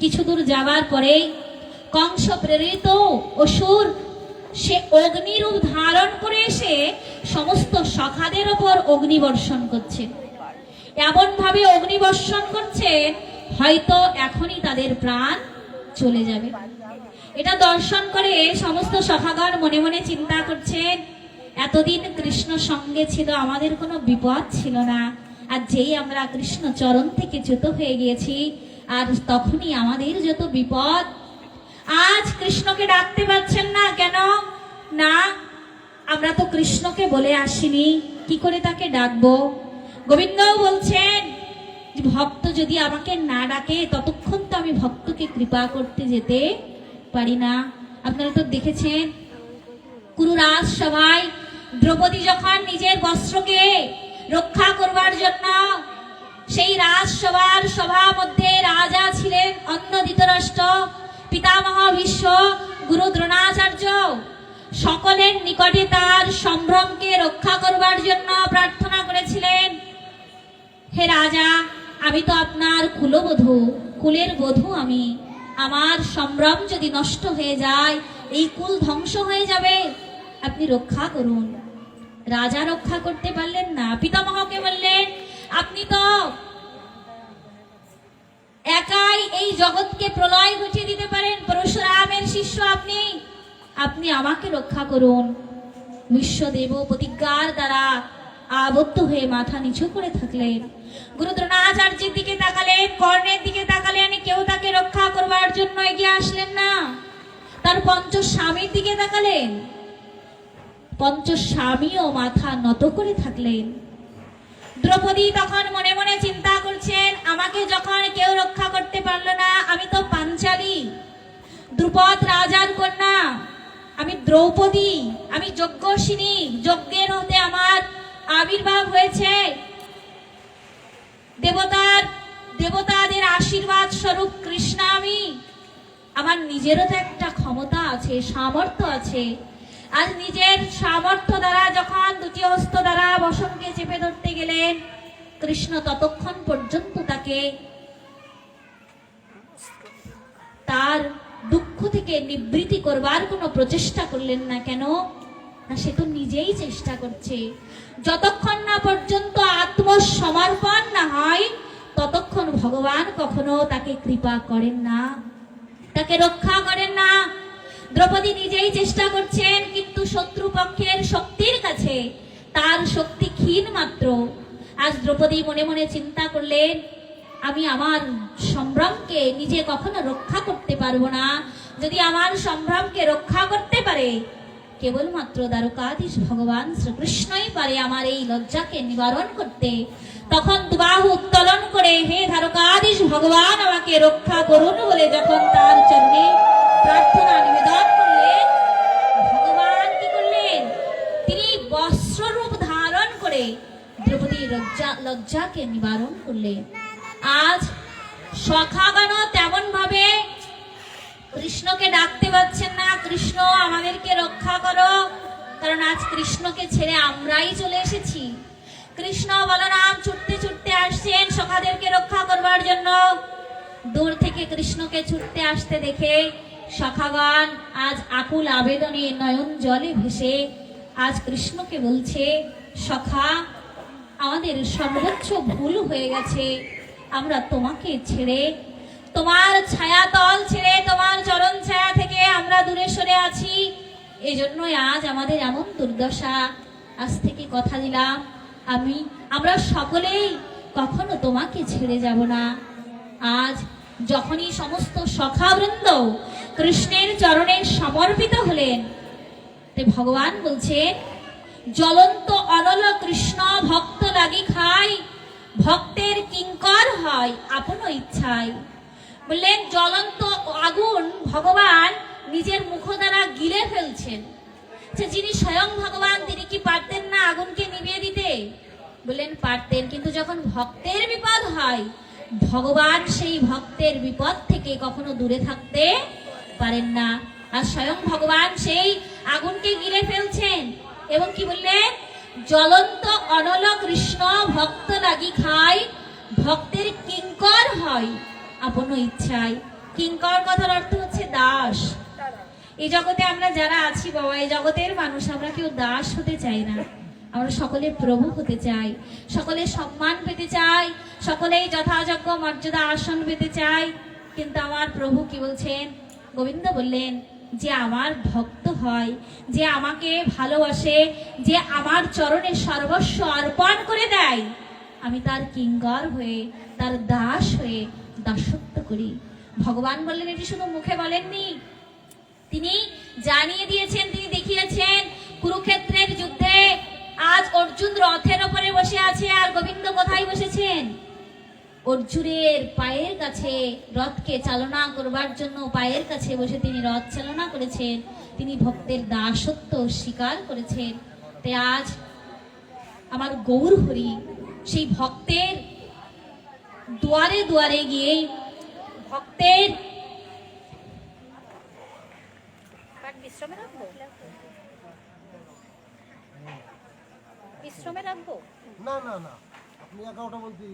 কিছু দূর যাওয়ার পরেই কংস প্রেরিত অসুর সে অগ্নিরূপ ধারণ করে এসে সমস্ত সখাদের ওপর অগ্নিবর্ষণ করছে। এমন ভাবে অগ্নিবর্ষণ করছেন, হয়তো এখনই তাদের প্রাণ চলে যাবে। এটা দর্শন করে সমস্ত সখাগণ মনে মনে চিন্তা করছেন, এতদিন কৃষ্ণ সঙ্গে ছিল, আমাদের কোনো বিপদ ছিল না, আর যেই আমরা কৃষ্ণ চরণ থেকে চ্যুত হয়ে গিয়েছি, আর তখনই আমাদের যত বিপদ। আজ কৃষ্ণকে ডাকতে পারছেন না কেন? না, আমরা তো কৃষ্ণকে বলে আসিনি, কি করে তাকে ডাকবো? গোবিন্দও বলছেন, ভক্ত যদি আমাকে না ডাকে ততক্ষণ তো আমি ভক্তকে কৃপা করতে যেতে পারি না। আপনারা তো দেখেছেন, কুরুরাজ সভায় দ্রৌপদী যখন নিজের বস্ত্রকে রক্ষা করবার জন্য সেই রাজসভার সভা মধ্যে রাজা ছিলেন অন্য ধৃতরাষ্ট্র, পিতামহ ভীষ্ম, গুরু দ্রোণাচার্য, সকলের নিকটে তার সম্ভ্রমকে রক্ষা করবার জন্য প্রার্থনা করেছিলেন, হে রাজা, আমি তো আপনার কুলবধূ, কুলের বধূ আমি, আমার সম্ভ্রম যদি নষ্ট হয়ে যায়, এই কুল ধ্বংস হয়ে যাবে, আপনি রক্ষা করুন। রাজা রক্ষা করতে পারলেন না। পিতামহকে বললেন, আপনি তো একাই এই জগৎকে প্রলয় ঘটিয়ে দিতে পারেন, পরশুরামের শিষ্য আপনি, আপনি আমাকে রক্ষা করুন। বিশ্বদেব প্রতিজ্ঞার দ্বারা আবদ্ধ হয়ে মাথা নিচু করে থাকলেন। গুরু দ্রোণাচার্যের দিকে তাকালেন, কর্ণের দিকে তাকালেন, কেউ তাকে রক্ষা করবার জন্য এগিয়ে আসলেন না। তার পঞ্চস্বামীর দিকে তাকালেন, পঞ্চস্বামীও মাথা নত করে থাকলেন। দ্রৌপদী তখন মনে মনে চিন্তা করছেন, আমাকে যখন কেউ রক্ষা করতে পারলো না, আমি তো পাঞ্চালী, দ্রুপদ রাজার কন্যা, আমি দ্রৌপদী, আমি যজ্ঞশিনী, যজ্ঞের হতে আমার আবির্ভাব হয়েছে, দেবতাদের আশীর্বাদ স্বরূপ কৃষ্ণ আমি, আমার নিজেরও তো একটা ক্ষমতা আছে, সামর্থ্য আছে। আজ নিজের সামর্থ্য দ্বারা যখন দুটি হস্ত দ্বারা বসনকে চেপে ধরতে গেলেন, কৃষ্ণ ততক্ষণ পর্যন্ত তাকে তার দুঃখ থেকে নিবৃত্তি করবার কোনো প্রচেষ্টা করলেন না। কেন না, সে তো নিজেই চেষ্টা করছে। যতক্ষণ না পর্যন্ত আত্মসমর্পণ না হয়, ততক্ষণ ভগবান কখনো তাকে কৃপা করেন না, তাকে রক্ষা করেন না। দ্রৌপদী নিজেই চেষ্টা করছেন, কিন্তু শত্রুপক্ষের শক্তির কাছে তার শক্তি ক্ষীণ মাত্র। আজ দ্রৌপদী মনে মনে চিন্তা করলেন, আমি আমার সম্ভ্রমকে নিজে কখনো রক্ষা করতে পারবো না। যদি আমার সম্ভ্রমকে রক্ষা করতে পারে, কেবলমাত্র দ্বারকাধীশ ভগবান শ্রীকৃষ্ণই পারে আমার এই লজ্জাকে নিবারণ করতে। তখন দুবাহু উত্তোলন করে, হে দ্বারকাধীশ ভগবান, আমাকে রক্ষা করুন বলে যখন তার চরণে প্রার্থনা নিবেদন করলেন, ভগবান কি করলেন, তিনি বস্ত্ররূপ ধারণ করে দ্রৌপদীর লজ্জাকে নিবারণ করলেন। আজ সখাগণ তেমন ভাবে কৃষ্ণকে ডাকতে পারছেন না, কৃষ্ণ আমাদেরকে রক্ষা করো, কারণ আজ কৃষ্ণকে ছেড়ে আমরাই চলে এসেছি। কৃষ্ণ বলরাম ছুটতে ছুটতে আসছেন সখাদেরকে রক্ষা করবার জন্য। দূর থেকে কৃষ্ণকে ছুটতে আসতে দেখে সখাগণ আজ আকুল আবেদনে নয়ন জলে ভেসে আজ কৃষ্ণকে বলছে, সখা, আমাদের সর্বোচ্চ ভুল হয়ে গেছে, আমরা তোমাকে ছেড়ে, তোমার ছায়াতল ছেড়ে, তোমার চরণ ছায়া থেকে আমরা দূরে সরে আছি, এজন্যই আজ আমাদের এমন দুর্দশা। আজ থেকে কথা দিলাম, আমরা সকলেই কখনো তোমাকে ছেড়ে যাব না। আজ যখনই সমস্ত সখাবৃন্দ কৃষ্ণের চরণে সমর্পিত হলেন, ভগবান বলছে, জ্বলন্ত অনল কৃষ্ণ ভক্ত লাগি খাই, ভক্তের কিঙ্কর হয় আপন ইচ্ছায়। বললেন জ্বলন্ত আগুন ভগবান নিজের মুখ দ্বারা গিলে ফেলছেন। যিনি স্বয়ং ভগবান তিনি কি পারতেন না আগুনকে নিভিয়ে দিতে? বললেন পারতেন, কিন্তু যখন ভক্তের বিপদ হয় ভগবান সেই ভক্তের বিপদ থেকে কখনো দূরে থাকতে পারেন না। আর স্বয়ং ভগবান সেই আগুনকে গিলে ফেলছেন এবং কি বললেন, জ্বলন্ত অনল কৃষ্ণ ভক্ত লাগি খাই, ভক্তের কিঙ্কর হয় আপন ইচ্ছায়। কিঙ্কর কথার অর্থ হচ্ছে দাস। এই জগতে আমরা যারা আছি বাবা, এই জগতের মানুষ আমরা কেউ দাস হতে চাই না, আমরা সকলে প্রভু হতে চাই, সকলে সম্মান পেতে চাই, সকলেই যথাযোগ্য মর্যাদা আসন পেতে চাই। কিন্তু আমার প্রভু কি বলছেন? গোবিন্দ বললেন যে আমার ভক্ত হয়, যে আমাকে ভালোবাসে, যে আমার চরণে সর্বস্ব অর্পণ করে দেয়, আমি তার কিঙ্কর হয়ে, তার দাস হয়ে দাসত্ব করি। ভগবান বললেন এটি শুধু মুখে বলেননি, তিনি জানিয়ে দিয়েছেন, তিনি দেখিয়েছেন। কুরুক্ষেত্রের যুদ্ধে আজ অর্জুন রথের ওপরে বসে আছে, আর গোবিন্দ কোথায় বসেছেন? অর্জুনের পায়ের কাছে, রথকে চালনা করবার জন্য পায়ের কাছে বসে তিনি রথ চালনা করেছেন। তিনি ভক্তের দাসত্ব স্বীকার করেছেন। তাই আজ আমার গৌর হরি সেই ভক্তের দুয়ারে দুয়ারে গিয়ে ভক্তের বিশ্রামে রাখবো, বিশ্রামে রাখবো। না না না, আপনি 11টা বলতে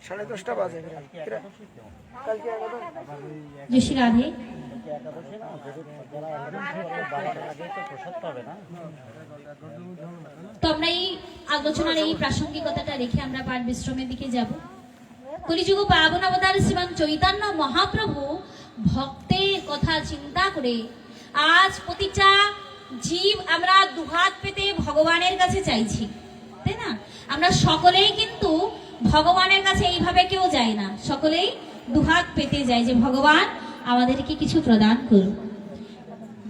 10:30 বাজে। কালকে 11টা। জয় শ্রী রাধে। তো আমরা এই আলোচনার এই প্রাসঙ্গিকতাটা রেখে আমরা পাঠ বিশ্রামের দিকে যাব। কলিযুগ পাবন অবতার শ্রীমান চৈতন্য মহাপ্রভু ভক্তের কথা চিন্তা করে আজ প্রতিটা জীব আমরা দুহাত পেতে ভগবানের কাছে চাইছি, তাই না? আমরা সকলেই কিন্তু ভগবানের কাছে এইভাবে কেউ যায় না, সকলেই দুহাত পেতে যায় যে ভগবান আমাদেরকে কিছু প্রদান করুন।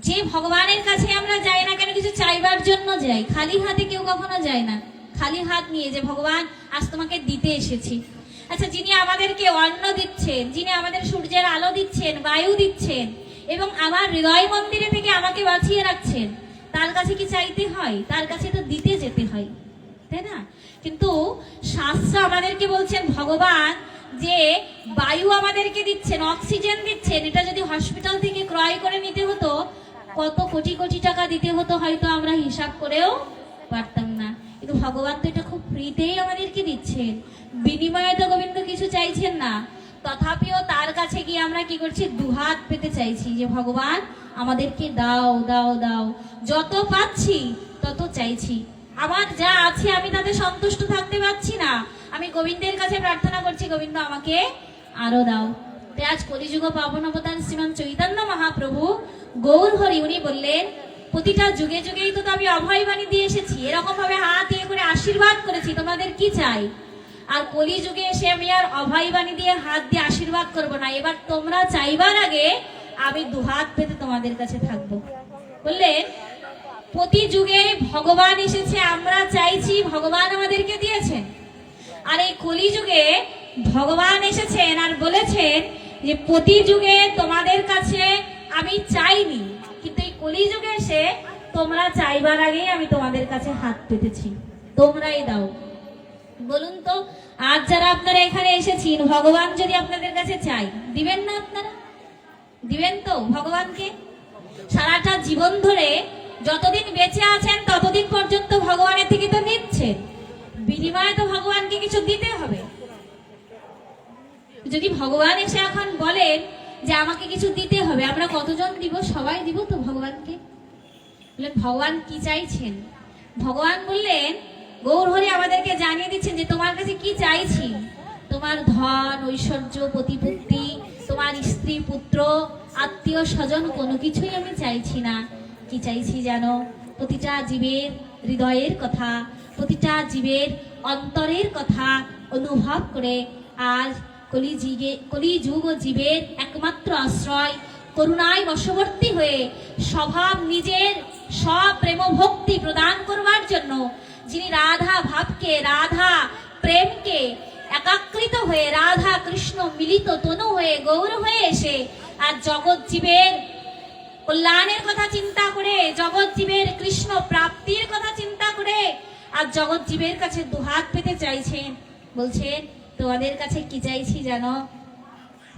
যে ভগবানের কাছে আমরা যাই না কেন, কিছু চাইবার জন্য যাই, খালি হাতে কেউ কখনো যায় না। খালি হাত নিয়ে যে ভগবান আজ তোমাকে দিতে এসেছি। আচ্ছা, যিনি আমাদেরকে অন্ন দিচ্ছেন, যিনি আমাদের সূর্যের আলো দিচ্ছেন, বায়ু দিচ্ছেন এবং আমার হৃদয় মন্দিরে থেকে আমাকে বাঁচিয়ে রাখছেন, তার কাছে কি চাইতে হয়? তার কাছে তো দিতে যেতে হয়, তাই না? কিন্তু শাস্ত্র আমাদেরকে বলছেন ভগবান যে বায়ু আমাদেরকে দিচ্ছেন, অক্সিজেন দিচ্ছেন, এটা যদি হসপিটাল থেকে ক্রয় করে নিতে হতো কত কোটি কোটি টাকা দিতে হতো, হয়তো আমরা হিসাব করেও পারতাম না। কিন্তু ভগবান তো এটা খুব ফ্রিতেই আমাদেরকে দিচ্ছেন, বিনিময়ে তো গোবিন্দ কিছু চাইছেন না। তথাপিও তার কাছে গিয়ে আমরা কি করছি? দুহাত পেতে চাইছি যে ভগবান আমাদেরকে দাও দাও দাও। যত পাচ্ছি তত চাইছি, আমার যা আছে আমি তাতে সন্তুষ্ট থাকতে পারছি না, আমি গোবিন্দের কাছে প্রার্থনা করছি গোবিন্দ আমাকে আরো দাও। তাই আজ কলিযুগ পাবন অবতার শ্রীমান চৈতন্য মহাপ্রভু গৌর হরি উনি বললেন প্রতিটা যুগে যুগেই তো আমি অভয় বাণী দিয়ে এসেছি, এরকম ভাবে হাত দিয়ে করে আশীর্বাদ করেছি, তোমাদের কি চাই? আর কলি যুগে এসে আমি আর অভয় বাণী দিয়ে হাত দিয়ে আশীর্বাদ করব না, এবার তোমরা চাইবার আগে আমি দুহাত পেতে তোমাদের কাছে থাকবো। বললেন প্রতি যুগে ভগবান এসেছে, আমরা চাইছি, ভগবান আমাদেরকে দিয়েছেন। আর এই কলি যুগে ভগবান এসেছেন আর বলেছেন যে প্রতি যুগে তোমাদের কাছে আমি চাইনি, কিন্তু এই কলি যুগে এসে তোমরা চাইবার আগেই আমি তোমাদের কাছে হাত পেতেছি, তোমরাই দাও। বলুন তো, আজ যারা আপনারা এখানে এসেছেন, ভগবান যদি আপনাদের কাছে চাই, দিবেন না? আপনারা দিবেন তো ভগবানকে? সারাটা জীবন ধরে যতদিন বেঁচে আছেন ততদিন পর্যন্ত ভগবানের থেকে তো নিচ্ছেন, বিনিময়ে তো ভগবানকে কিছু দিতে হবে। যদি ভগবান এসে এখন বলেন যে আমাকে কিছু দিতে হবে, আমরা কতজন দিব? সবাই দিব তো ভগবানকে? বললেন ভগবান কি চাইছেন? ভগবান বললেন, গৌর হরি আমাদেরকে জানিয়ে দিচ্ছেন যে তোমার কাছে কি চাইছি। তোমার ধন, ঐশ্বর্য, প্রতিপত্তি, তোমার স্ত্রী, পুত্র, আত্মীয় স্বজন কোনো কিছুই আমি চাইছি না। কি চাইছি জানো? প্রতিটা জীবের হৃদয়ের কথা, প্রতিটা জীবের অন্তরের কথা অনুভব করে আজ কলিযুগ জীবের একমাত্র আশ্রয়, করুণায় বশবর্তী হয়ে স্বভাব নিজের সব প্রেম ভক্তি প্রদান করবার জন্য, যিনি রাধা ভাবকে, রাধা প্রেমকে একাকৃত হয়ে রাধা কৃষ্ণ মিলিত তনু হয়ে গৌর হয়ে এসে আর জগৎ জীবের কল্যাণের কথা চিন্তা করে, জগৎ জীবের কৃষ্ণ প্রাপ্তির কথা চিন্তা করে আর জগৎ জীবের কাছে দুহাত পেতে চাইছেন। বলছেন তোমাদের কাছে কি চাইছি জানো?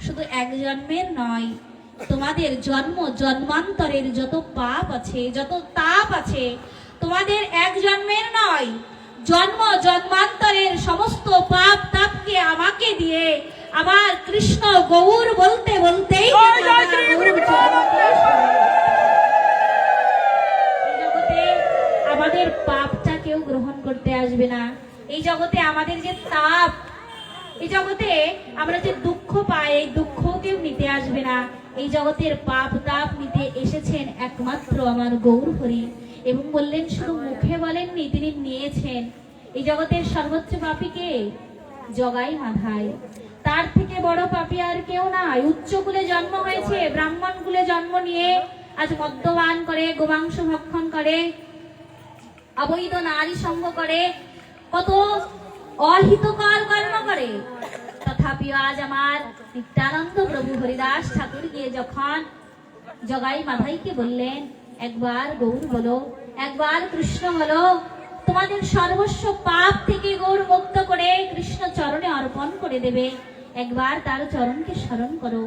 শুধু এক জন্মের নয়, তোমাদের জন্ম জন্মান্তরের যত পাপ আছে, যত তাপ আছে, তোমাদের এক জন্মের নয়, জন্ম জন্মান্তরের সমস্ত পাপ তাপকে আমাকে দিয়ে আবার কৃষ্ণ গৌর বলতে বলতেই আমাদের পাপটা কেউ গ্রহণ করতে আসবে না। এই জগতে আমাদের যে তাপ, এই জগতে আমরা যে দুঃখ পাই, এই দুঃখ কেউ নিতে আসবে না। এই জগতের পাপ তাপ নিতে এসেছেন একমাত্র আমার গৌর হরি। এবং বললেন শুধু মুখে বলেননি, তিনি নিয়েছেন। এই জগতের সর্বোচ্চ পাপী কে? জগাই মাধাই। তার থেকে বড় পাপী আর কেউ নাই। উচ্চ কুলে জন্ম হয়েছে, ব্রাহ্মণ কুলে জন্ম নিয়ে আজ মদ্যপান করে, গোমাংস ভক্ষণ করে, অবৈধ নারী সঙ্গ করে, কত অহিতকর কর্ম করে। তথাপি আজ আমার নিত্যানন্দ প্রভু হরিদাস ঠাকুর গিয়ে যখন জগাই মাধাইকে বললেন, একবার গৌর বলো, একবার কৃষ্ণ বলো, তোমাদের সর্বস্ব পাপ থেকে গৌর মুক্ত করে কৃষ্ণ চরণে অর্পণ করে দেবে, একবার তার চরণকে স্মরণ করো।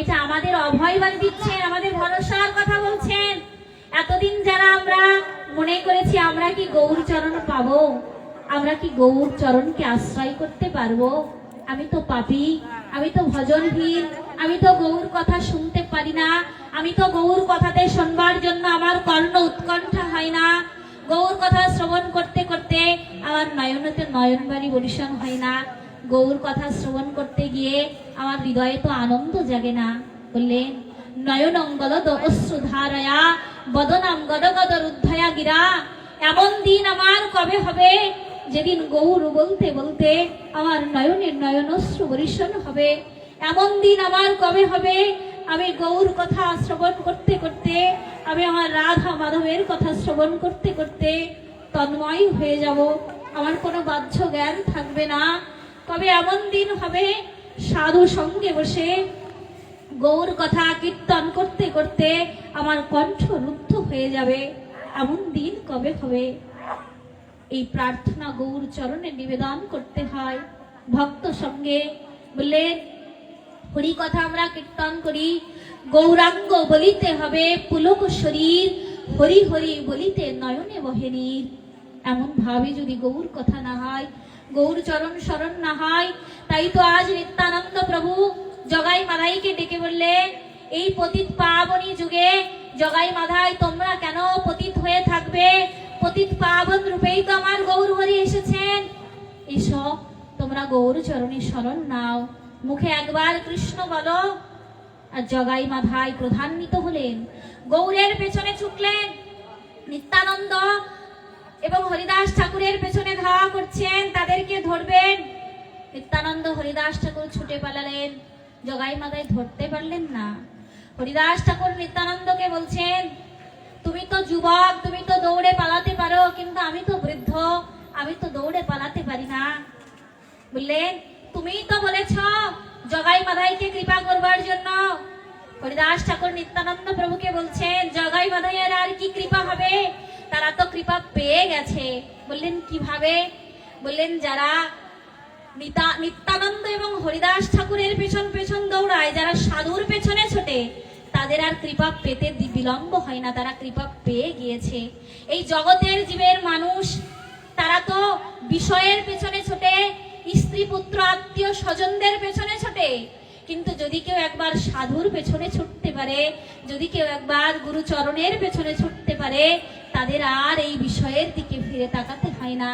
এটা আমাদের অভয় বাণী দিচ্ছেন, আমাদের ভরসার কথা বলছেন। এতদিন যারা আমরা মনে করেছি আমরা কি গৌর চরণ পাবো, আমরা কি গৌর চরণকে আশ্রয় করতে পারবো? আমি তো পাপী, আমি তো ভজনহীন, আমি তো গৌর কথা শুনতে পারি না, আমি তো গৌর কথাতে শুনবার জন্য আমার কর্ণ উৎকণ্ঠা হয় না, গৌর কথা শ্রবণ করতে করতে আমার নয়নতে নয়নবাড়ি বরিশন হয় না, গৌর কথা শ্রবণ করতে গিয়ে আমার হৃদয়ে তো আনন্দ জাগে না। বললেন নয়নং গলদ অশ্রুধারয়া বদনাম গদগদ রুদ্ধয়া গিরা। এমন দিন আমার কবে হবে যেদিন গৌর বলতে বলতে আমার নয়নের নয়ন অশ্রু বরিশন হবে? এমন দিন আমার কবে হবে আমি গৌর কথা শ্রবণ করতে করতে, আমি আমার রাধা মাধবের কথা শ্রবণ করতে করতে তন্ময় হয়ে যাব, আমার কোনো বাহ্য জ্ঞান থাকবে না? কবে এমন দিন হবে সাধু সঙ্গে বসে গৌর কথা কীর্তন করতে করতে আমার কণ্ঠ রুদ্ধ হয়ে যাবে? এমন দিন কবে হবে? এই প্রার্থনা গৌর চরণে নিবেদন করতে হয় ভক্ত সঙ্গে। বললে হরি কথা আমরা কীর্তন করি, গৌরাঙ্গ বলিতে হবে পুলক শরীর, হরি হরি বলিতে নয়নে বহে নীর। এমন ভাবে যদি গৌর কথা না হয়, গৌর চরণ শরণ না হয়, তাই তো আজ নিত্যানন্দ প্রভু জগাই মাধাইকে ডেকে বললেন, এই পতিত পাবনী যুগে জগাই মাধাই তোমরা কেন পতিত হয়ে থাকবে? পতিত পাবন রূপেই তো আমার গৌর হরি এসেছেন, এসো তোমরা গৌর চরণে শরণ নাও, মুখে একবার কৃষ্ণ বলো। আর জগাই মাধাই প্রধান্বিত হলেন, গৌরের পেছনে ছুটলেন। নিত্যানন্দ এবং হরিদাস ঠাকুরের পেছনে ধাওয়া করছেন, তাদেরকে ধরবেন। নিত্যানন্দ হরিদাস ঠাকুর ছুটে পালালেন, জগাই মাধাই ধরতে পারলেন না। হরিদাস ঠাকুর নিত্যানন্দকে বলছেন, তুমি তো যুবক, তুমি তো দৌড়ে পালাতে পারো, কিন্তু আমি তো বৃদ্ধ, আমি তো দৌড়ে পালাতে পারি না। বললেন তুমি তো বলেছ জগাই মাধাইকে কৃপা করবার জন্য। হরিদাস ঠাকুর নিত্যানন্দ প্রভুকে বলছেন, জগাই মাধাইয়ের আর কি কৃপা হবে, তারা তো কৃপা পেয়ে গেছে। বললেন কিভাবে? বললেন যারা নিত্যানন্দ এবং হরিদাস ঠাকুরের পেছন পেছন দৌড়ায়, যারা সাধুর পেছনে ছোটে, তাদের আর কৃপা পেতে বিলম্ব হয় না, তারা কৃপা পেয়ে গিয়েছে। এই জগতের জীবের মানুষ তারা তো বিষয়ের পেছনে ছোটে, স্ত্রী পুত্র আত্মীয় স্বজনদের পেছনে ছোটে, কিন্তু যদি কেউ একবার সাধুর পেছনে ছুটতে পারে, যদি কেউ একবার গুরুচরণের পেছনে ছুটতে পারে, তাদের আর এই বিষয়ের দিকে ফিরে তাকাতে হয় না।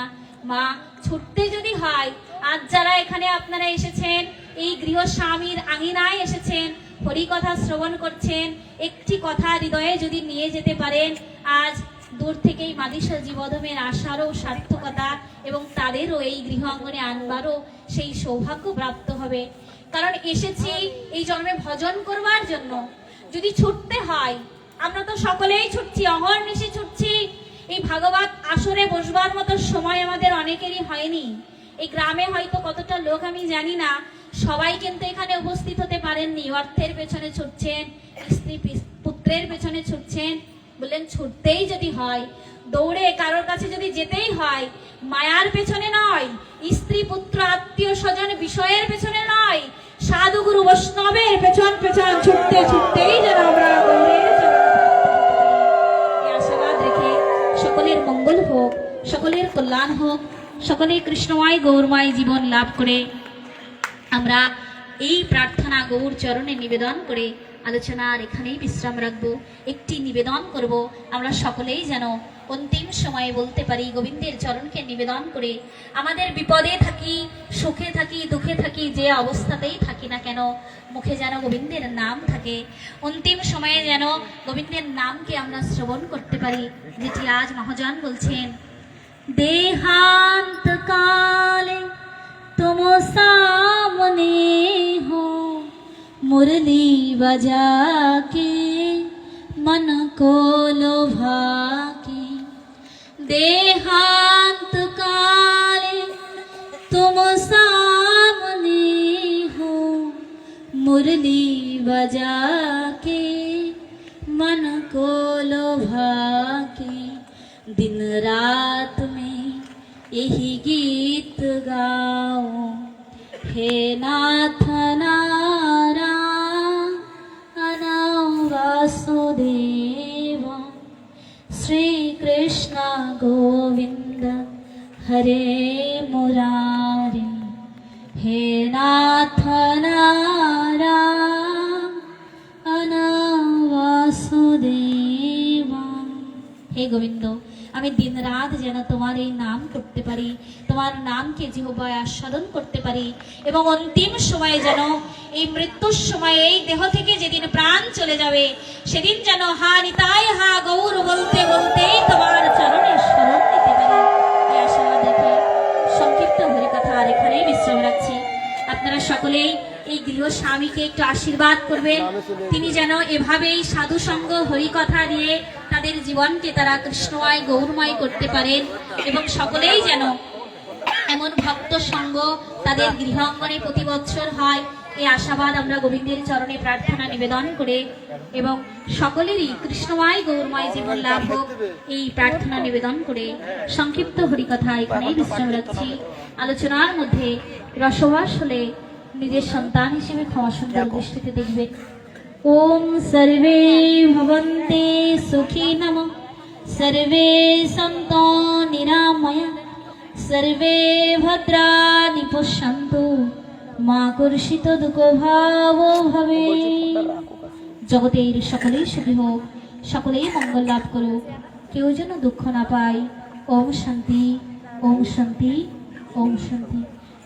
মা, ছুটতে যদি হয়, আজ যারা এখানে আপনারা এসেছেন, এই গৃহ স্বামীর আঙিনায় এসেছেন, হরি কথা শ্রবণ করছেন, একটি কথা হৃদয়ে যদি নিয়ে যেতে পারেন, আজ দূর থেকেই মাদিসা জীবধমের আশারও সার্থকতা এবং তাদেরও এই গৃহ অঙ্গনে আনবারও সেই সৌভাগ্য প্রাপ্ত হবে। কারণ এসেছি এই জন্মে ভজন করবার জন্য। যদি ছুটতে হয়, আমরা তো সকলেই ছুটছি, অহর্নিশি ছুটছি। এই ভাগবত আসরে বসবার মতো সময় আমাদের অনেকেরই হয়নি। এই গ্রামে হয়তো কতটা লোক আমি জানি না, সবাই কিন্তু এখানে উপস্থিত হতে পারেননি। অর্থের পেছনে ছুটছেন, স্ত্রী পুত্রের পেছনে ছুটছেন। বললেন ছুটতেই যদি হয়, দৌড়ে কারোর কাছে যদি যেতেই হয়, মায়ার পেছনে নয়, স্ত্রী পুত্র আত্মীয় স্বজন বিষয়ের পেছনে নয়, সাধু গুরু বৈষ্ণবের পেছন পেছন ছুটতে ছুটতেই যেন আমরা গৌরের চরণে এই আশীর্বাদ রেখে সকলের মঙ্গল হোক, সকলের কল্যাণ হোক, সকলে কৃষ্ণময় গৌরময় জীবন লাভ করে আমরা এই প্রার্থনা গৌর চরণে নিবেদন করে আলোচনার এখানেই বিশ্রাম রাখবো। একটি নিবেদন করব, আমরা সকলেই যেন অন্তিম সময়ে বলতে পারি গোবিন্দের চরণকে নিবেদন করে, আমাদের বিপদে থাকি, সুখে থাকি, দুঃখে থাকি, যে অবস্থাতেই থাকি না কেন, মুখে যেন গোবিন্দের নাম থাকে। অন্তিম সময়ে যেন গোবিন্দের নামকে আমরা শ্রবণ করতে পারি, যেটি আজ মহাজন বলছেন, देहांत काले तुम सामने हो, मुरली बजा के मन को लोभा के। देहांत काले तुम सामने हो, मुरली बजा के मन को लोभा के। दिन रात में यही गीत गाओ, हे नाथ नारायण वासुदेव। श्री कृष्ण गोविंद हरे मुरारी, हे नाथ नारायण वासुदेव। हे गोविंद, আমি দিন রাত যেন তোমার এই নাম করতে পারি, তোমার নামকে জিহ্বায় আস্বাদন করতে পারি, এবং অন্তিম সময়ে যেন এই মৃত্যুর সময়ে এই দেহ থেকে যেদিন প্রাণ চলে যাবে, সেদিন যেন হা নিতাই হা গৌর বলতে বলতেই তোমার চরণে শরণ নিতে পারি। এই আশীর্বাদ রেখে সংক্ষিপ্ত হরিকথা আর এখানেই বিশ্রাম রাখছি। আপনারা সকলেই এই গৃহ স্বামীকে একটু আশীর্বাদ করবেন, তিনি যেন এভাবেই সাধু সঙ্গ হরিকথা দিয়ে তাদের জীবনকে তারা কৃষ্ণময় গৌরময় করতে পারেন, এবং সকলেই যেন এমন ভক্ত সঙ্গ তাদের গৃহাঙ্গনে প্রতি বৎসর হয়, এই আশাবাদ আমরা গোবিন্দের চরণে প্রার্থনা নিবেদন করে এবং সকলেরই কৃষ্ণময় গৌরময় জীবন লাভ হোক এই প্রার্থনা নিবেদন করে সংক্ষিপ্ত হরিকথা এখানেই বিশ্রাম রাখছি। আলোচনার মধ্যে রসবাস হলে নিজের সন্তান হিসেবে ক্ষমা সুন্দর দৃষ্টিতে দেখবেন। ओम सर्वे भवन्ते सुखिनः, सर्वे सन्तो निरामया, सर्वे भद्राणि पश्यन्तु, मा कश्चित् दुःखभावो भवेत्। জগতের সকলেই সুখী হোক, সকলেই মঙ্গল লাভ করুক, কেউ যেন দুঃখ না পায়। ওম শান্তি, ওম শান্তি, ওম শান্তি।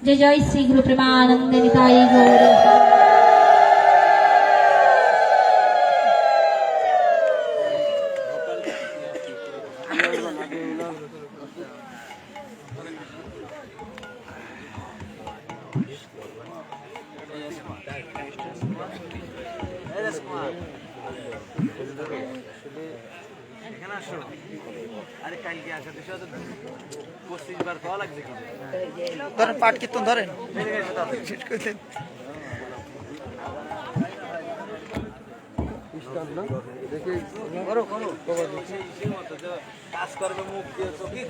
जय जय श्री गुरु प्रेमानंद निताय गौर। ধরেন পাট কীর্তন ধরেন দেখে করো কাজ করবে মুখ দিয়ে